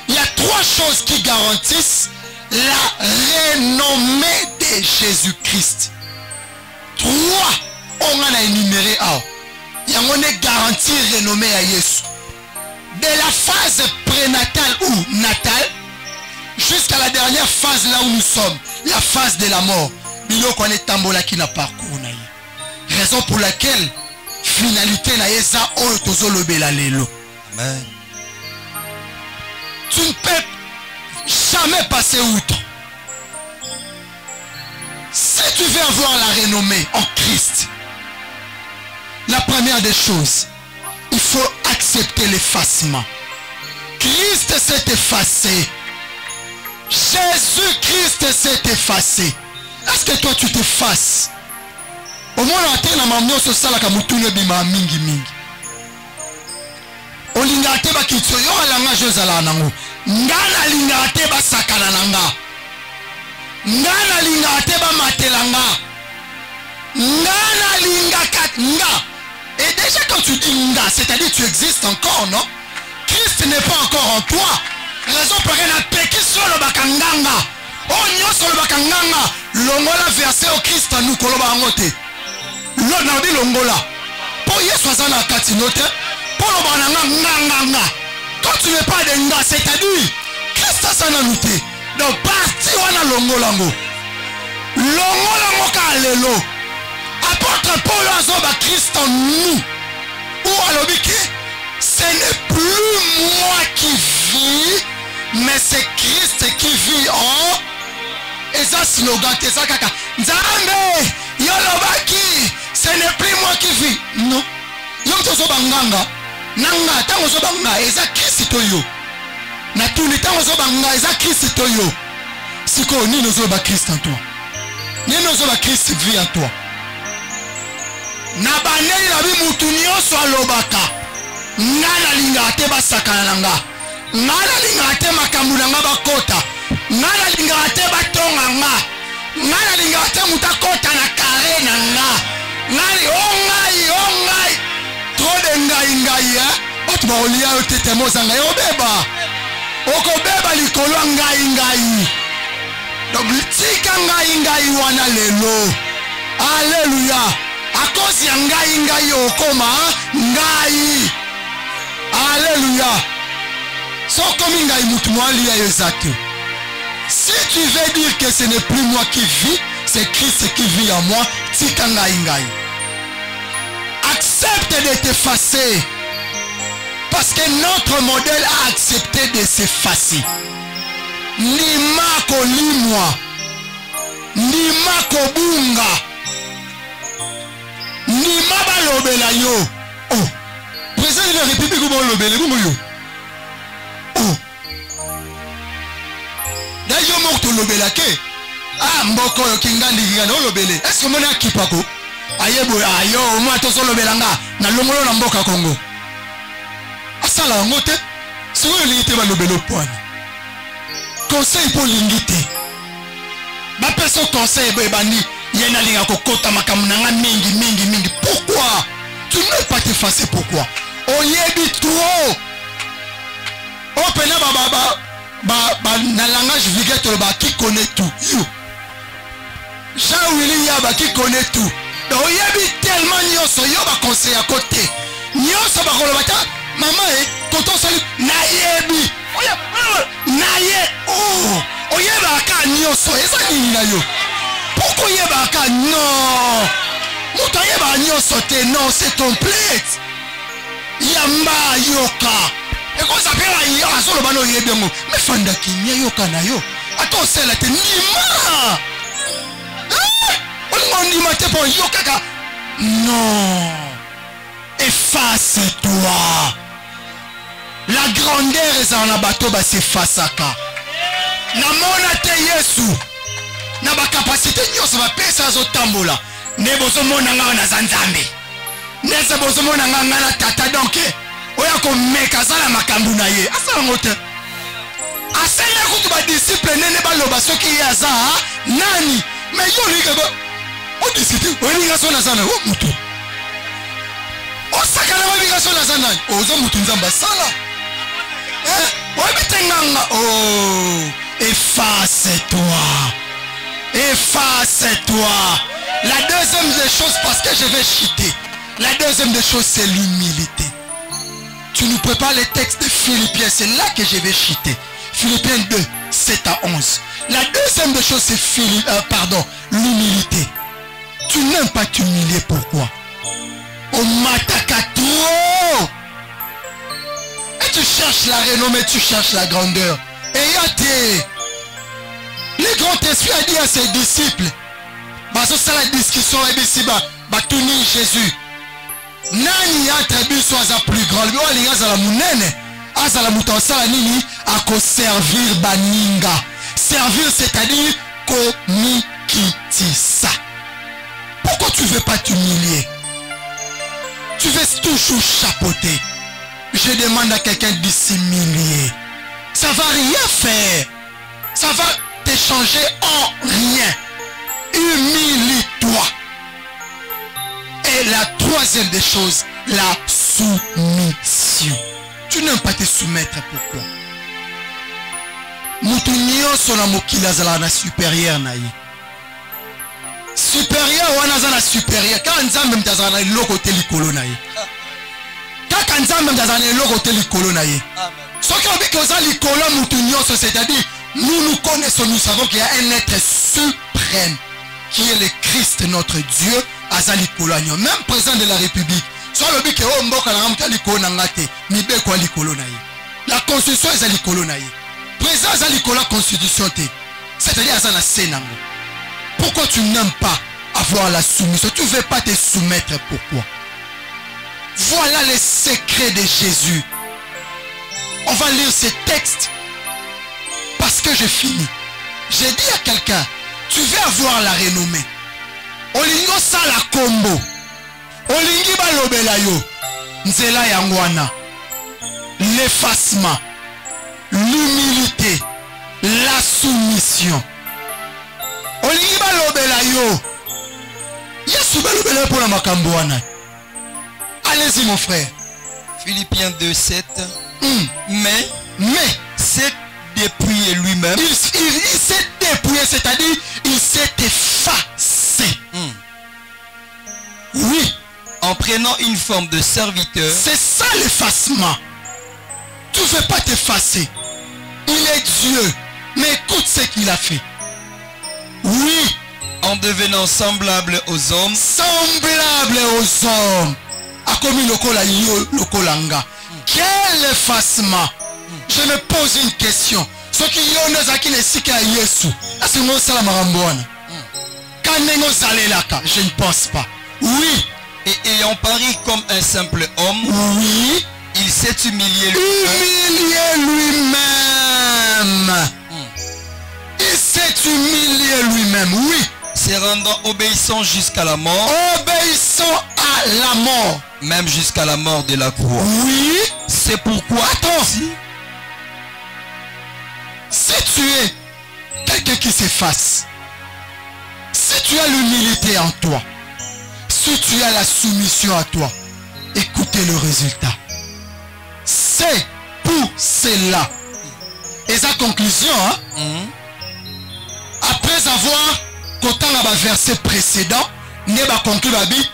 Il y a trois choses qui garantissent la renommée de Jésus-Christ. Trois, on en a énuméré un. Il y a une garantie renommée à Jésus. De la phase prénatale ou natale jusqu'à la dernière phase là où nous sommes, la phase de la mort. Raison pour laquelle finalité na yesa oyo tozolobela lelo. Amen. Tu ne peux jamais passer outre. Si tu veux avoir la renommée en Christ, la première des choses, il faut accepter l'effacement. Christ s'est effacé. Jésus-Christ s'est effacé. Est-ce que toi tu t'effaces? Au moins on a été dans ma maison sociale comme mutune bima mingi mingi. Olinga te ba kitso yo alanga jozala nango. Ngana linga te ba sakana nanga. Ngana linga te ba matelanga. Ngana linga katnga. Et déjà quand tu dis nga, c'est-à-dire tu existes encore, non? Christ n'est pas encore en toi. Raison pour laquelle on a péqué sur le bakanganga. Oh, nyo sur le bakanganga. Longola versé au Christ à nous, koloba angote. L'on a dit longola. Pour y soit na katinote. Pour le bananga. Quand tu n'es pas de nga, c'est-à-dire Christ a sa nanouté. Donc parti on a longola ngo. Longola ngo kalelo. Apôtre Paul azoba Christ en nous. Ou alors ce n'est plus moi qui vis, mais c'est Christ qui vit en. Et ça slogan, c'est ça kaka. Nzambe, yolobaki, ce n'est plus moi qui vis. Non. Yom tozo banganga. Nanga, tango zo banga, et ça Christ toyo. Na tout le temps zo banga, et ça Christ toyo. Siko ni nozo ba Christ en toi. Ni nozo ba Christ vit en toi. Na baneli na bi mutu nyonso alobaka. Ngana linga te basakana nanga. Ngana linga te makambu nanga bakota. Ngana linga te batonga nga. Ngana linga te mutakota na kare nanga. Ngani ongai. Trop de ngai Otu ba olia yo tete mozanga yo beba. Oko beba likolo ngai. Donc tika ngai wana lelo. Alléluia. À cause ya ngai okoma ngai. Alléluia. Sokomi ngai mutu mwali ya yezate. Si tu veux dire que ce n'est plus moi qui vis, c'est Christ qui vit en moi, tika ngai. Accepte de t'effacer. Parce que notre modèle a accepté de s'effacer. Nima kolimwa. Nima kobunga. Nima balobela yo. Oh. Président de la République ou balobela yo. Oh. D'ailleurs moko lobela ke. Ah mboko yo kingandi ngana olobele. Est-ce que mona kipako? Ayebo ayo moi to solo belanga na longolo na mboka Congo. Asala ngote. Si vous l'ité balobelo poani. Conseil pour l'ingité. Ba personne conseil bani. Yena linga kokota makamunanga mingi. Pourquoi? Tu ne peux pas t'effacer, pourquoi? Oyebi trop. Opena na langage vulgaire ba qui connaît tout. Jean-Willy Yaba qui connaît tout. Oyebi tellement nyoso yo ba conseil à côté. Nyoso ba kolobata maman koto sali nayebi. Naye oh oyeba ka nyoso eza nini na yo. Pourquoi yebaka non? Muta yeba nyoso te non, c'est complète. Yamba yoka. Et quand ça fait la solo bano yebengo. Mais fanda kinya yoka na yo. Ato sela te nima. On nima te pour yoka ka. Non. Efface-toi. La grandeur est en la bateau ba s'effacaka. Namona te Yesu. Na ba capacité nyonso ba pesa zo tambola ne bozo mona nga na zanzambe ne se bozo mona nga na tata donc oya ko meka sala makambu na ye asa ngote asenya kutu ba disciple nene ba loba soki yaza nani me yo lika ba o disciple o linga sona sana o mutu o sakana ba linga sona sana o zo mutu nzamba sala o bitenganga oh efface-toi. Efface-toi. La deuxième des choses, parce que je vais chuter, la deuxième des choses, c'est l'humilité. Tu nous prépares les textes de Philippiens, c'est là que je vais chuter. Philippiens 2, 7 à 11. La deuxième des choses, c'est l'humilité. Tu n'aimes pas t'humilier, pourquoi? On m'attaque trop. tu cherches la renommée, tu cherches la grandeur. Et il y a des... Le grand esprit a dit à ses disciples, c'est la discussion, et ici, Batuni Jésus. Nani entre biso aza plus grand. Le biwa azala munene. Azala mutansala nini ako servir baninga. Servir c'est-à-dire komikitisa. Pourquoi tu veux pas t'humilier? Tu veux toujours chapeauter. Je demande à quelqu'un de s'humilier. Ça va rien faire. Ça va te changer en rien. Humilie-toi. Et la troisième des choses, la soumission. Tu n'aimes pas te soumettre, pourquoi? Moutounio sona mokila zala na supérieur na ye. Supérieur wana zala supérieur. Quand nzambe mtazala na loko te likolo na ye. Quand nzambe mtazala na loko te likolo na ye. Soki obi que oza likolo moutounio, c'est-à-dire nous connaissons, nous savons qu'il y a un être suprême qui est le Christ notre Dieu. Azali kolonio, même président de la République. Soit le bique au mboka na ramta likolo na ngate, mibe kwa likolo na ye. La constitution est likolo na ye. Président azali kola constitution te. C'est-à-dire azana senango. Pourquoi tu n'aimes pas avoir la soumission? Tu ne veux pas te soumettre, pourquoi? Voilà les secrets de Jésus. On va lire ces textes parce que je finis. J'ai dit à quelqu'un, tu veux avoir la renommée. Olingo sala kombo. Olingi balobela yo. Nzela yangwana. L'effacement. L'humilité. La soumission. Olingi balobela yo. Yesu balobela pour la makambo wana. Allez-y mon frère. Philippiens 2:7. Mais c'est dépouillé lui-même. Il s'est dépouillé, c'est-à-dire il s'est effacé. Oui. En prenant une forme de serviteur. C'est ça l'effacement. Tu ne veux pas t'effacer. Il est Dieu. Mais écoute ce qu'il a fait. Oui. En devenant semblable aux hommes. Semblable aux hommes. A commis le kolanga. Quel effacement. Je me pose une question. Ce qui y a qui ne sait qu'à Yesu. Est-ce que nous sommes marambouana? Quand nous allons là, je ne pense pas. Oui. Et ayant paru comme un simple homme. Oui. Il s'est humilié lui-même. Il s'est humilié lui-même. Oui. Se rendant obéissant jusqu'à la mort. Obéissant à la mort. Même jusqu'à la mort de la croix. Oui. C'est pourquoi. Attends. Si tu es quelqu'un qui s'efface, si tu as l'humilité en toi, si tu as la soumission à toi, écoutez le résultat. C'est pour cela. Et sa conclusion, après avoir compté dans le verset précédent, Neba conclut la Bible,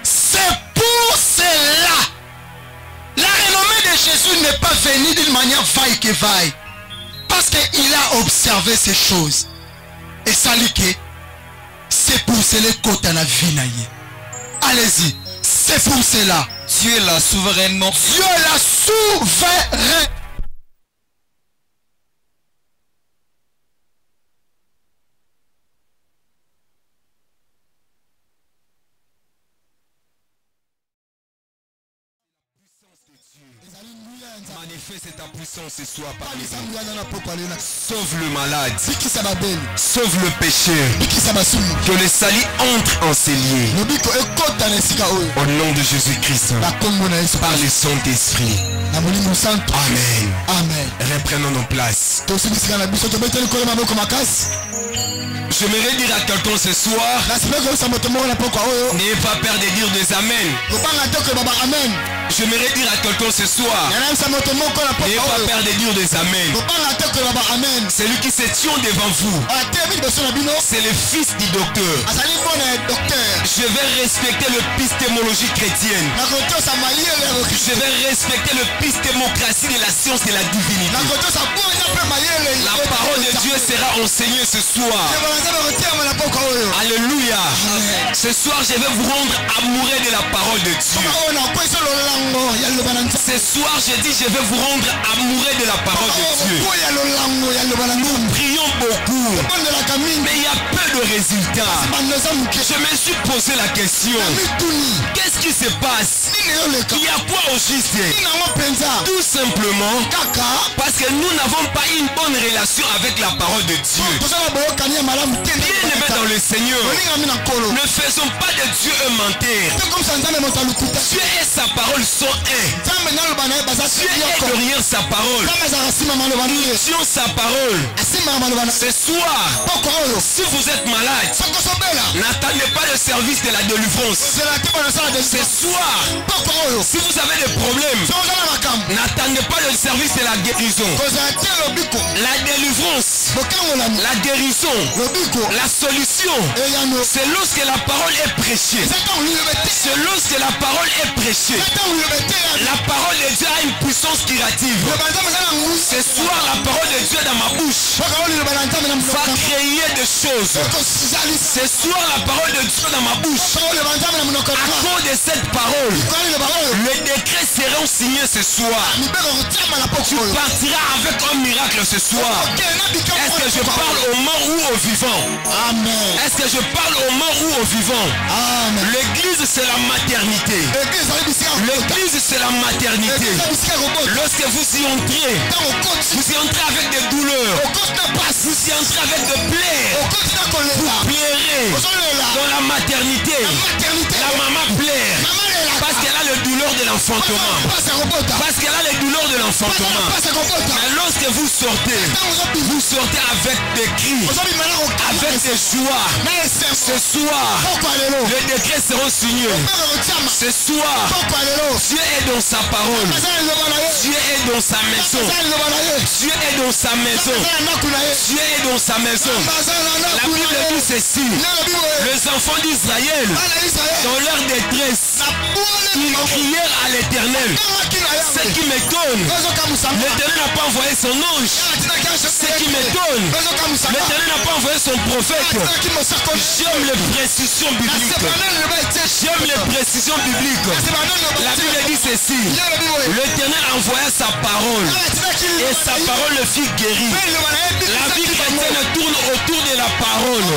c'est pour cela. La renommée de Jésus n'est pas venue d'une manière vaille que vaille. Parce qu'il a observé ces choses. Et ça dit que c'est pour cela que tu as vie. Allez-y. C'est pour cela. Dieu l'a souverainement. Dieu l'a souverain. Manifeste ta puissance ce soir parmi nous. Sauve le malade. Sauve le pécheur. Que le salut entre en ces lieux. Au nom de Jésus-Christ. Par le Saint-Esprit. Amen. Amen. Reprenons nos places. J'aimerais dire à quelqu'un ce soir, n'ayez pas peur de dire des amen. J'aimerais dire à quelqu'un ce soir, n'ayez pas peur de dire des amen. Celui qui se tient devant vous, c'est le fils du docteur. Je vais respecter l'épistémologie chrétienne. Je vais respecter l'épistémocratie de la science de la divinité. La parole de Dieu sera enseigné ce soir. Alléluia. Ce soir, je vais vous rendre amoureux de la parole de Dieu. Ce soir, je dis, je vais vous rendre amoureux de la parole de Dieu. Nous prions beaucoup, mais il y a peu de résultats. Je me suis posé la question, qu'est-ce qui se passe? Il y a quoi au juste? Tout simplement parce que nous n'avons pas une bonne relation avec la parole de Dieu. Bien-aimés dans le Seigneur, ne faisons pas de Dieu un menteur. Dieu et sa parole sont un. Dieu est derrière sa parole. Nous disons sa parole. Ce soir, si vous êtes malade, n'attendez pas le service de la délivrance. Ce soir, si vous avez des problèmes, n'attendez pas le service de la guérison. La délivrance, la guérison, la solution, c'est lorsque la parole est prêchée. C'est lorsque la parole est prêchée. La parole de Dieu a une puissance curative. Ce soir, la parole de Dieu dans ma bouche va créer des choses. Ce soir, la parole de Dieu dans ma bouche, à cause de cette parole, les décrets seront signés ce soir. Tu partiras avec un miracle ce soir. Est-ce que je parle aux morts ou aux vivants? Amen. Est-ce que je parle aux morts ou aux vivants? Amen. L'église, c'est la maternité. L'église, c'est la maternité. Lorsque vous y entrez avec des douleurs, vous y entrez avec des plaies, vous pleurez dans la maternité. La maman pleure parce qu'elle a le douleur de l'enfantement. Parce qu'elle a le douleur de l'enfantement. Mais lorsque vous sortez avec des cris, avec des joies. Ce soir, les décrets seront signés. Ce soir, Dieu est dans sa parole. Dieu est dans sa maison. Dieu est dans sa maison. Dieu est dans sa maison. La Bible dit ceci. Les enfants d'Israël, dans leur détresse, ils crièrent à l'Éternel. Ce qui m'étonne, l'Éternel n'a pas envoyé son ange. Ce qui m'étonne, l'Éternel n'a pas envoyé son prophète. J'aime les précisions bibliques. J'aime les précisions bibliques. La Bible dit ceci. L'Éternel envoya sa parole et sa parole le fit guérir. La vie chrétienne tourne autour de la parole.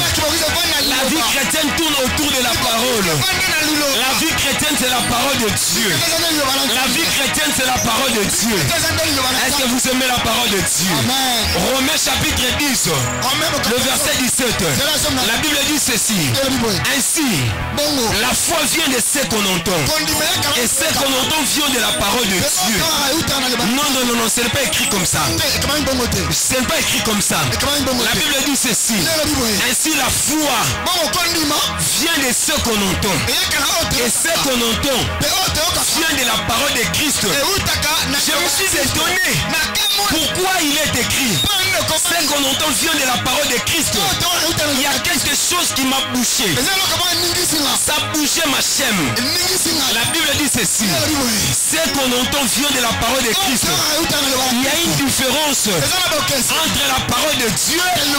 La vie chrétienne tourne autour de la parole. La vie chrétienne, c'est la parole de Dieu. La vie chrétienne, c'est la parole de Dieu. Est-ce que vous aimez la parole de Dieu? Romains chapitre 10, le verset 17. La Bible dit ceci. Ainsi, la foi vient de ce qu'on entend. Et ce qu'on entend vient de la parole de Dieu. Non, ce n'est pas écrit comme ça. Ce n'est pas écrit comme ça. La Bible dit ceci. Ainsi, la foi vient de ce qu'on entend. Et ce qu'on entend vient de la parole de Christ. Je me suis étonné. Pourquoi il est écrit? Ce qu'on entend vient de la parole de Christ. Il y a quelque chose qui m'a bouché. Ça a bougé ma chaîne. La Bible dit ceci. Ce qu'on entend vient de la parole de Christ. Il y a une différence entre la parole de Dieu et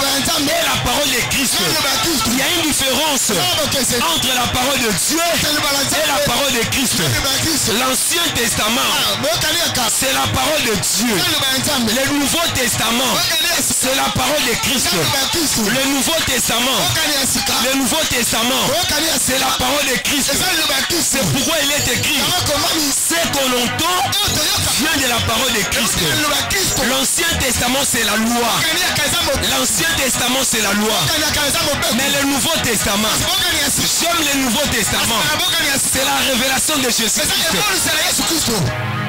la parole de Christ. Il y a une différence entre la parole de Dieu et la parole de Christ. L'Ancien Testament, c'est la parole de Dieu. Le Nouveau Testament, c'est la parole de Christ. Le Nouveau Testament, c'est la parole de Christ. C'est pourquoi il est écrit. Ce qu'on entend vient de la parole de Christ. L'Ancien Testament, c'est la loi. L'Ancien Testament, c'est la loi. Mais le Nouveau Testament, j'aime le Nouveau Testament. C'est la révélation de Jésus-Christ.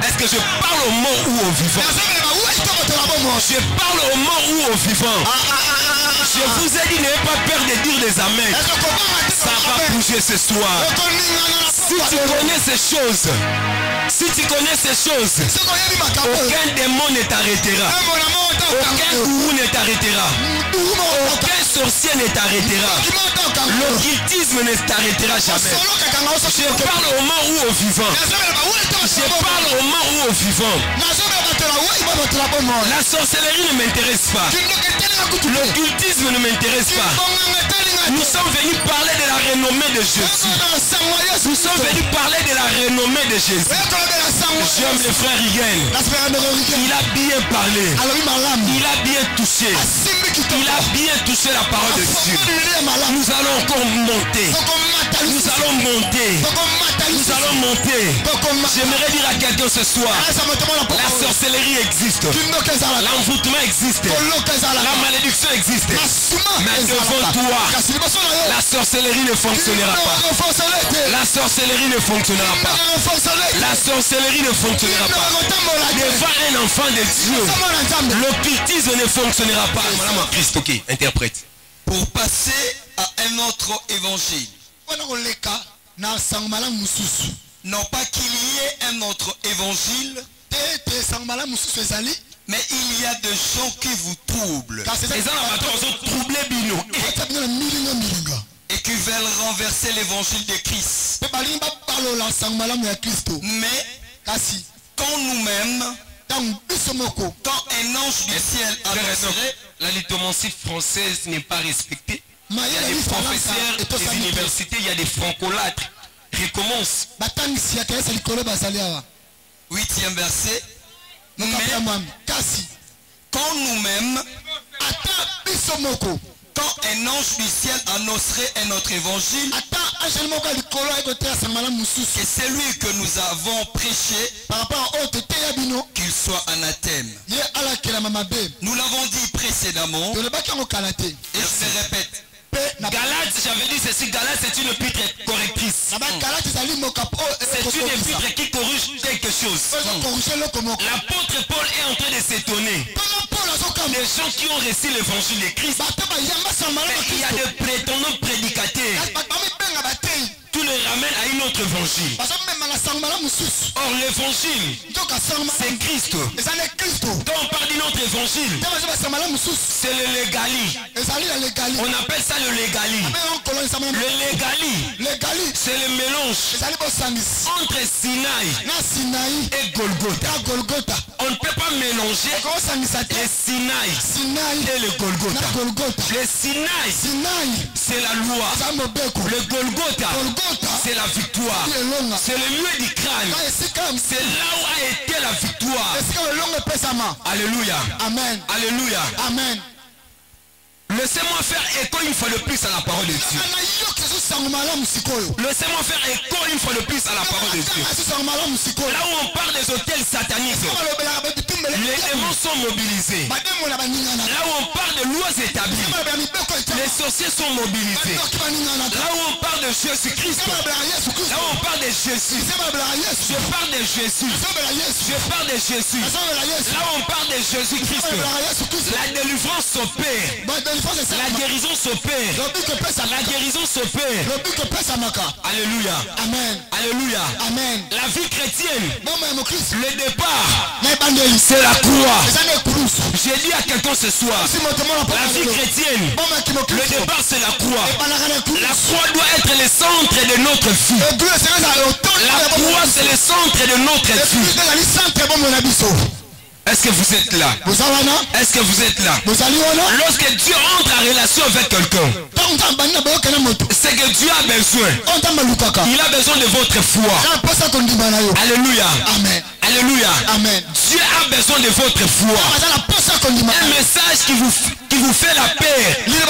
Est-ce que je parle aux morts ou aux vivants? Je parle aux morts ou aux vivants. Je vous ai dit, n'ayez pas peur de dire des amens. Ça va bouger ce soir. Si tu connais ces choses, aucun démon ne t'arrêtera. Aucun gourou ne t'arrêtera. Aucun sorcier ne t'arrêtera. L'occultisme ne t'arrêtera jamais. Je parle aux morts ou aux vivants. Je parle aux morts ou aux vivants. La sorcellerie ne m'intéresse m'intéresse pas. L'occultisme ne m'intéresse pas. Nous sommes venus parler de la renommée de Jésus. Nous sommes venus parler de la renommée de Jésus. J'aime le frère Rigel. Il a bien parlé. Il a bien touché. Il a bien touché la parole de Dieu. Nous allons encore monter. Nous allons monter. Nous allons monter. J'aimerais dire à quelqu'un ce soir, la sorcellerie existe. L'envoûtement existe. La malédiction existe. Mais devant toi, la sorcellerie ne fonctionnera pas. La sorcellerie ne fonctionnera pas. La sorcellerie ne fonctionnera pas. Devant un enfant de Dieu, l'occultisme ne fonctionnera pas. Madame Christ, ok, interprète. Pour passer à un autre évangile. Non pas qu'il y ait un autre évangile, mais il y a des gens qui vous troublent et qui veulent renverser l'évangile de Christ. Mais quand nous-mêmes, quand un ange du ciel annoncerait, la lithomancie française n'est pas respectée. Il y a des professeurs des universités, il y a des francolâtres. Recommence. 8e verset. Mais quand nous-mêmes, quand un ange du ciel annoncerait un autre évangile, et c'est lui que nous avons prêché, qu'il soit anathème. Nous l'avons dit précédemment, et je le répète. Galate, j'avais dit ceci, Galate c'est une épître correctrice. C'est une épître qui corrige quelque chose. L'apôtre Paul est en train de s'étonner. Les gens qui ont reçu l'évangile de Christ, mais il y a des prétendants prédicateurs. Tu les ramènes à une autre évangile. Or l'évangile, c'est Christ. Quand on parle d'une autre évangile, c'est le légali. On appelle ça le légali. Le légali, c'est le mélange entre Sinaï et Golgotha. On ne peut pas mélanger le Sinaï et le Golgotha. Le Sinaï, c'est la loi. Le Golgotha, c'est la victoire. C'est le lieu du crâne. C'est là où a été la victoire. Alléluia. Amen. Alléluia. Amen. Laissez-moi faire écho une fois de plus à la parole de Dieu. Laissez-moi faire écho une fois de plus à la parole de Dieu. Là où on parle des hôtels sataniques, les démons sont mobilisés. Là où on parle de lois établies, les sorciers sont mobilisés. Là où on parle de Jésus-Christ, là où on parle de Jésus, je parle de Jésus. Je parle de Jésus. Là où on parle de Jésus-Christ, la délivrance s'opère. La guérison s'opère. La guérison s'opère. Alléluia. Amen. Alléluia. Amen. La vie chrétienne, le départ, c'est la croix. J'ai dit à quelqu'un ce soir, la vie chrétienne, le départ c'est la croix. La croix doit être le centre de notre vie. La croix c'est le centre de notre vie. Est-ce que vous êtes là? Est-ce que vous êtes là? Lorsque Dieu entre en relation avec quelqu'un, c'est que Dieu a besoin. Il a besoin de votre foi. Alléluia. Amen. Alléluia. Amen. Dieu a besoin de votre foi. Un message qui vous fait la paix n'est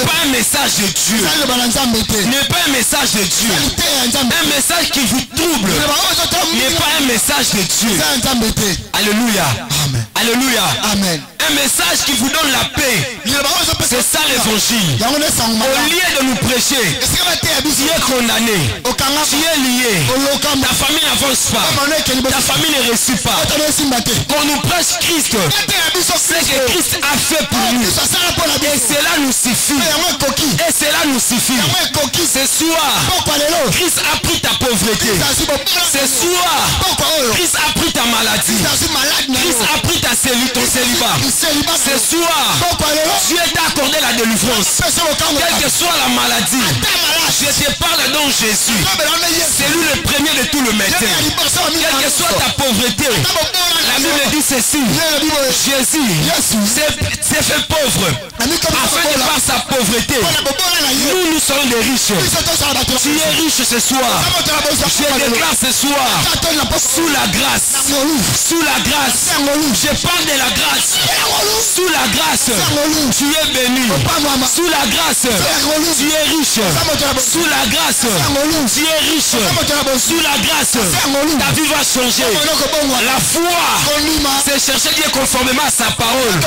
pas un message de Dieu. N'est pas un message de Dieu. Un message qui vous trouble n'est pas un message de Dieu. Alléluia. Amen. Alléluia. Amen. Un message qui vous donne la paix. C'est ça l'évangile. Au lieu de nous prêcher, tu es condamné. Tu es lié. Ta famille n'avance pas. Ta famille ne réussit pas. Qu'on nous prêche Christ, c'est que Christ a fait pour nous. Et cela nous suffit. Et cela nous suffit. Ce soir, Christ a pris ta pauvreté. Ce soir, Christ a pris ta maladie. Christ a pris ton célibat. Ce soir, Dieu t'a accordé la délivrance. Quelle que soit la maladie, Je te parle donc Jésus. C'est lui le premier de tout le matin. Quelle que soit ta pauvreté, la Bible dit ceci. Jésus s'est fait pauvre afin de par sa pauvreté. Nous sommes des riches. Tu es riche ce soir. Je déclare ce soir sous la grâce. Sous la grâce. Je parle de la grâce. Sous la grâce. Tu es béni. Sous la grâce. Tu es riche. Sous la grâce. Tu es riche. Sous la grâce. Ta vie va changer. La foi, c'est chercher Dieu conformément à sa parole.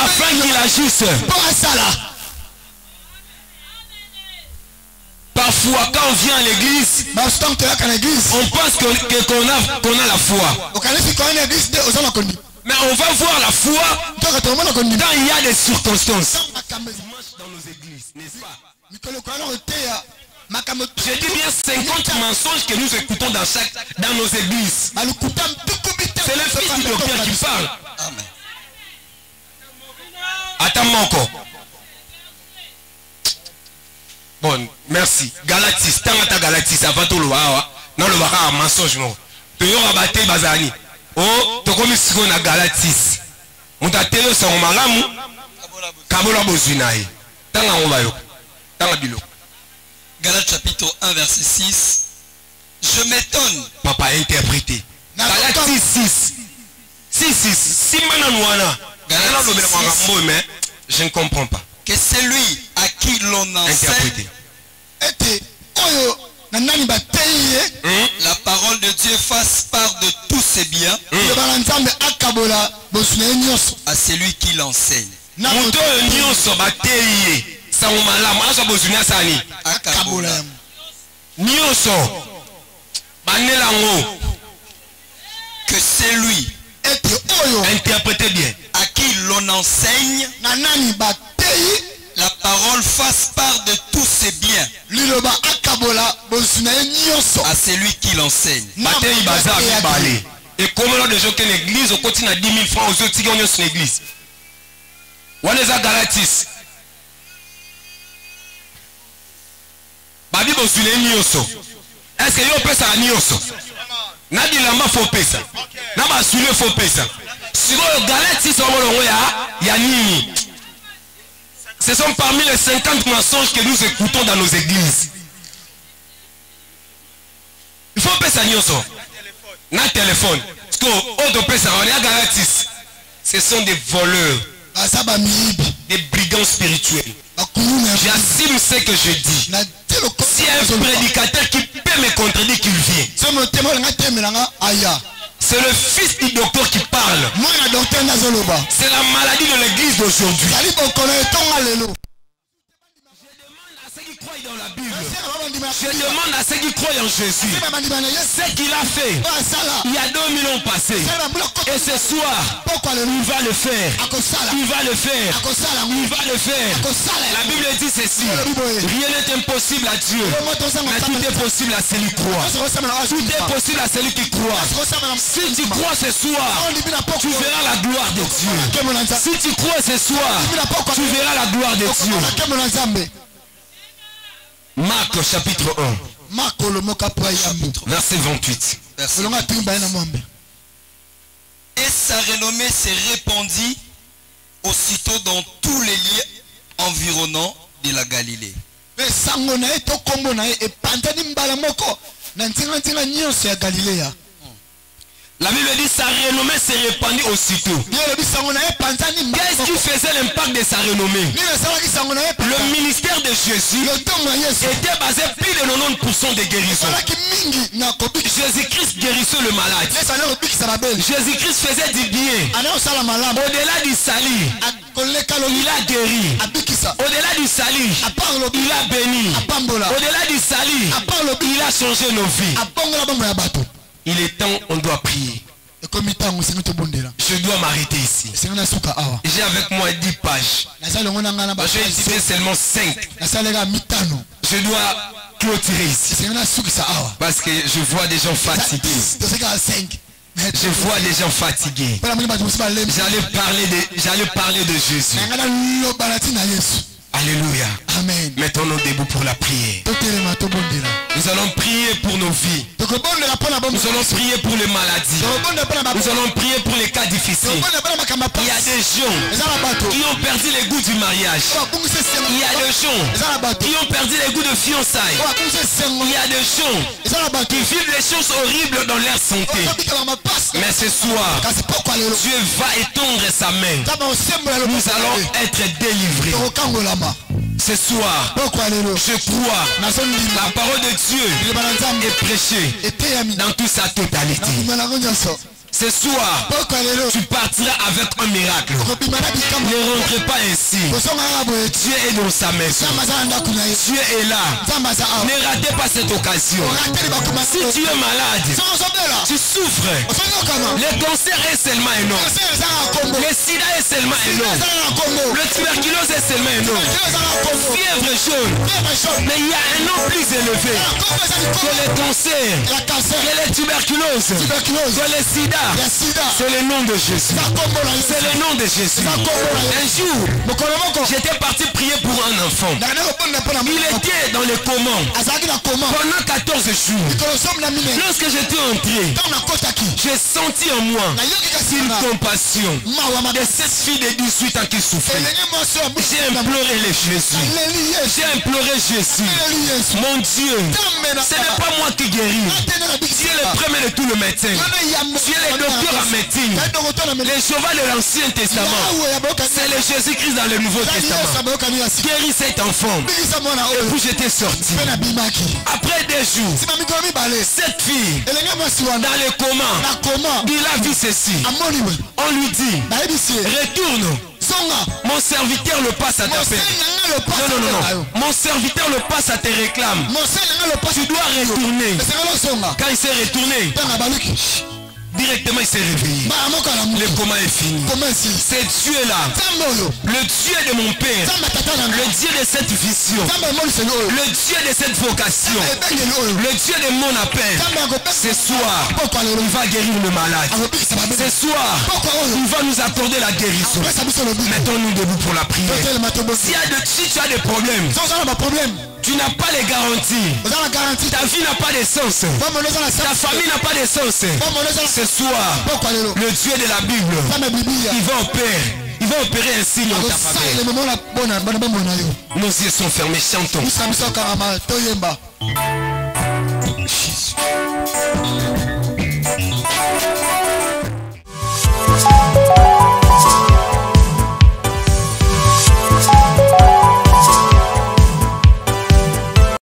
Afin qu'il agisse. Parfois, quand on vient à l'église, on pense qu'on a la foi. Mais on va voir la foi quand il y a des circonstances. Dans nos églises, n'est-ce pas? Je dis bien 50 mensonges que nous écoutons dans nos églises. C'est le fils du docteur qui parle. Amen. Attends-moi encore. Bon, merci. Galatis, tant Galatis, avant tout le hawa, non le waka mensonge non. Tu y aura battu bazani. Oh, tu comme si on a Galatis. On t'a télé sur mon malamu. Kabola bozunaï. Tant on va yo. Tant la bilo. Galates chapitre 1 verset 6. Je m'étonne. Papa interprété. Galatis 6. 6. Si mananouana. Mais je ne comprends pas. Que c'est lui à qui l'on enseigne. La parole de Dieu fasse part de tous ses biens à celui qui l'enseigne. Que c'est lui. Interprétez bien. À qui l'on enseigne. La parole fasse part de tous ses biens à celui qui l'enseigne. Et comme on déjà qu'une église, on continue à 10 000 francs aux autres qui ont une église. On est à Galatis. Babi bosune nyoso. Est-ce que yo pesa nyoso? Na dilamba fo pesa. Na ba sule fo pesa. Siko Galatis omolongo ya nini? Ce sont parmi les 50 mensonges que nous écoutons dans nos églises. Il faut payer ça nyoso. Na téléphone. Parce que autre pesa on est à Galatis. Ce sont des voleurs. Des brigands spirituels. J'assume ce que je dis. Si un prédicateur qui peut me contredire qu'il vient. C'est le fils du docteur qui parle. C'est la maladie de l'église d'aujourd'hui. Dans la Bible. Je demande à ceux qui croient en Jésus ce qu'il a fait il y a 2000 ans passés. Et ce soir, il va le faire. Il va le faire. Il va le faire. La Bible dit ceci. Rien n'est impossible à Dieu. Mais tout est possible à celui qui croit. Tout est possible à celui qui croit. Si tu crois ce soir, tu verras la gloire de Dieu. Si tu crois ce soir, tu verras la gloire de Dieu. Marc chapitre 1 verset 28. Et sa renommée s'est répandue aussitôt dans tous les lieux environnants de la Galilée. La Bible dit sa renommée s'est répandue aussitôt. Qu'est-ce qui faisait l'impact de sa renommée? Le ministère de Jésus était basé plus de 90% de guérison. Jésus-Christ guérissait le malade. Jésus-Christ faisait du bien. Au-delà du salut, il a guéri. Au-delà du salut, il a béni. Au-delà du salut, il a changé nos vies. Il est temps, on doit prier. Je dois m'arrêter ici. J'ai avec moi 10 pages. J'ai utilisé seulement 5. Je dois clôturer ici. Parce que je vois des gens fatigués. Je vois des gens fatigués. J'allais parler de Jésus. Alléluia. Amen. Mettons-nous debout pour la prière. Nous allons prier pour nos vies. Nous allons prier pour les maladies. Nous allons prier pour les cas difficiles. Il y a des gens qui ont perdu les goûts du mariage. Il y a des gens qui ont perdu les goûts de fiançailles. Il y a des gens qui vivent les choses horribles dans leur santé. Mais ce soir, Dieu va étendre sa main. Nous allons être délivrés. Ce soir, je crois la parole de Dieu est prêchée dans toute sa totalité. Ce soir, tu partiras avec un miracle. Ne rentrez pas ainsi. Dieu est dans sa maison. Dieu est là. Ne ratez pas cette occasion. Si tu es malade, tu souffres. Le cancer est seulement un nom. Le sida est seulement un nom. Le tuberculose est seulement un nom. Fièvre jaune. Mais il y a un nom plus élevé que le cancer, que le tuberculose, que le sida. C'est le nom de Jésus. C'est le nom de Jésus. Un jour, j'étais parti prier pour un enfant. Il était dans le coma pendant 14 jours. Lorsque j'étais entré, j'ai senti en moi une compassion de cette fille de 18 ans qui souffrait. J'ai imploré le Jésus. J'ai imploré Jésus. Mon Dieu, ce n'est pas moi qui guéris. Tu es le premier de tout le médecin. Tu es le docteur en médecine. Les Jéhovah de l'Ancien Testament. C'est le Jésus-Christ dans le Nouveau Testament. Guéris cet enfant. Et puis j'étais sorti. Après 2 jours, cette fille, dans le coma, il a vu ceci. On lui dit, retourne. Mon serviteur le passe à t'appeler. Non. Mon serviteur le passe à te réclame. Tu dois retourner. Quand il s'est retourné, directement il s'est réveillé. Le coma est fini. C'est Dieu là, le Dieu de mon père, le Dieu de cette vision, le Dieu de cette vocation, le Dieu de mon appel. Ce soir, il va guérir le malade. Ce soir, il va nous accorder la guérison. Mettons-nous debout pour la prière. Si tu as des problèmes, tu n'as pas les garanties. Ta vie n'a pas de sens. Ta famille n'a pas de sens. Ce soir, le Dieu de la Bible, il va opérer un signe en ta faveur. Nos yeux sont fermés, chantons.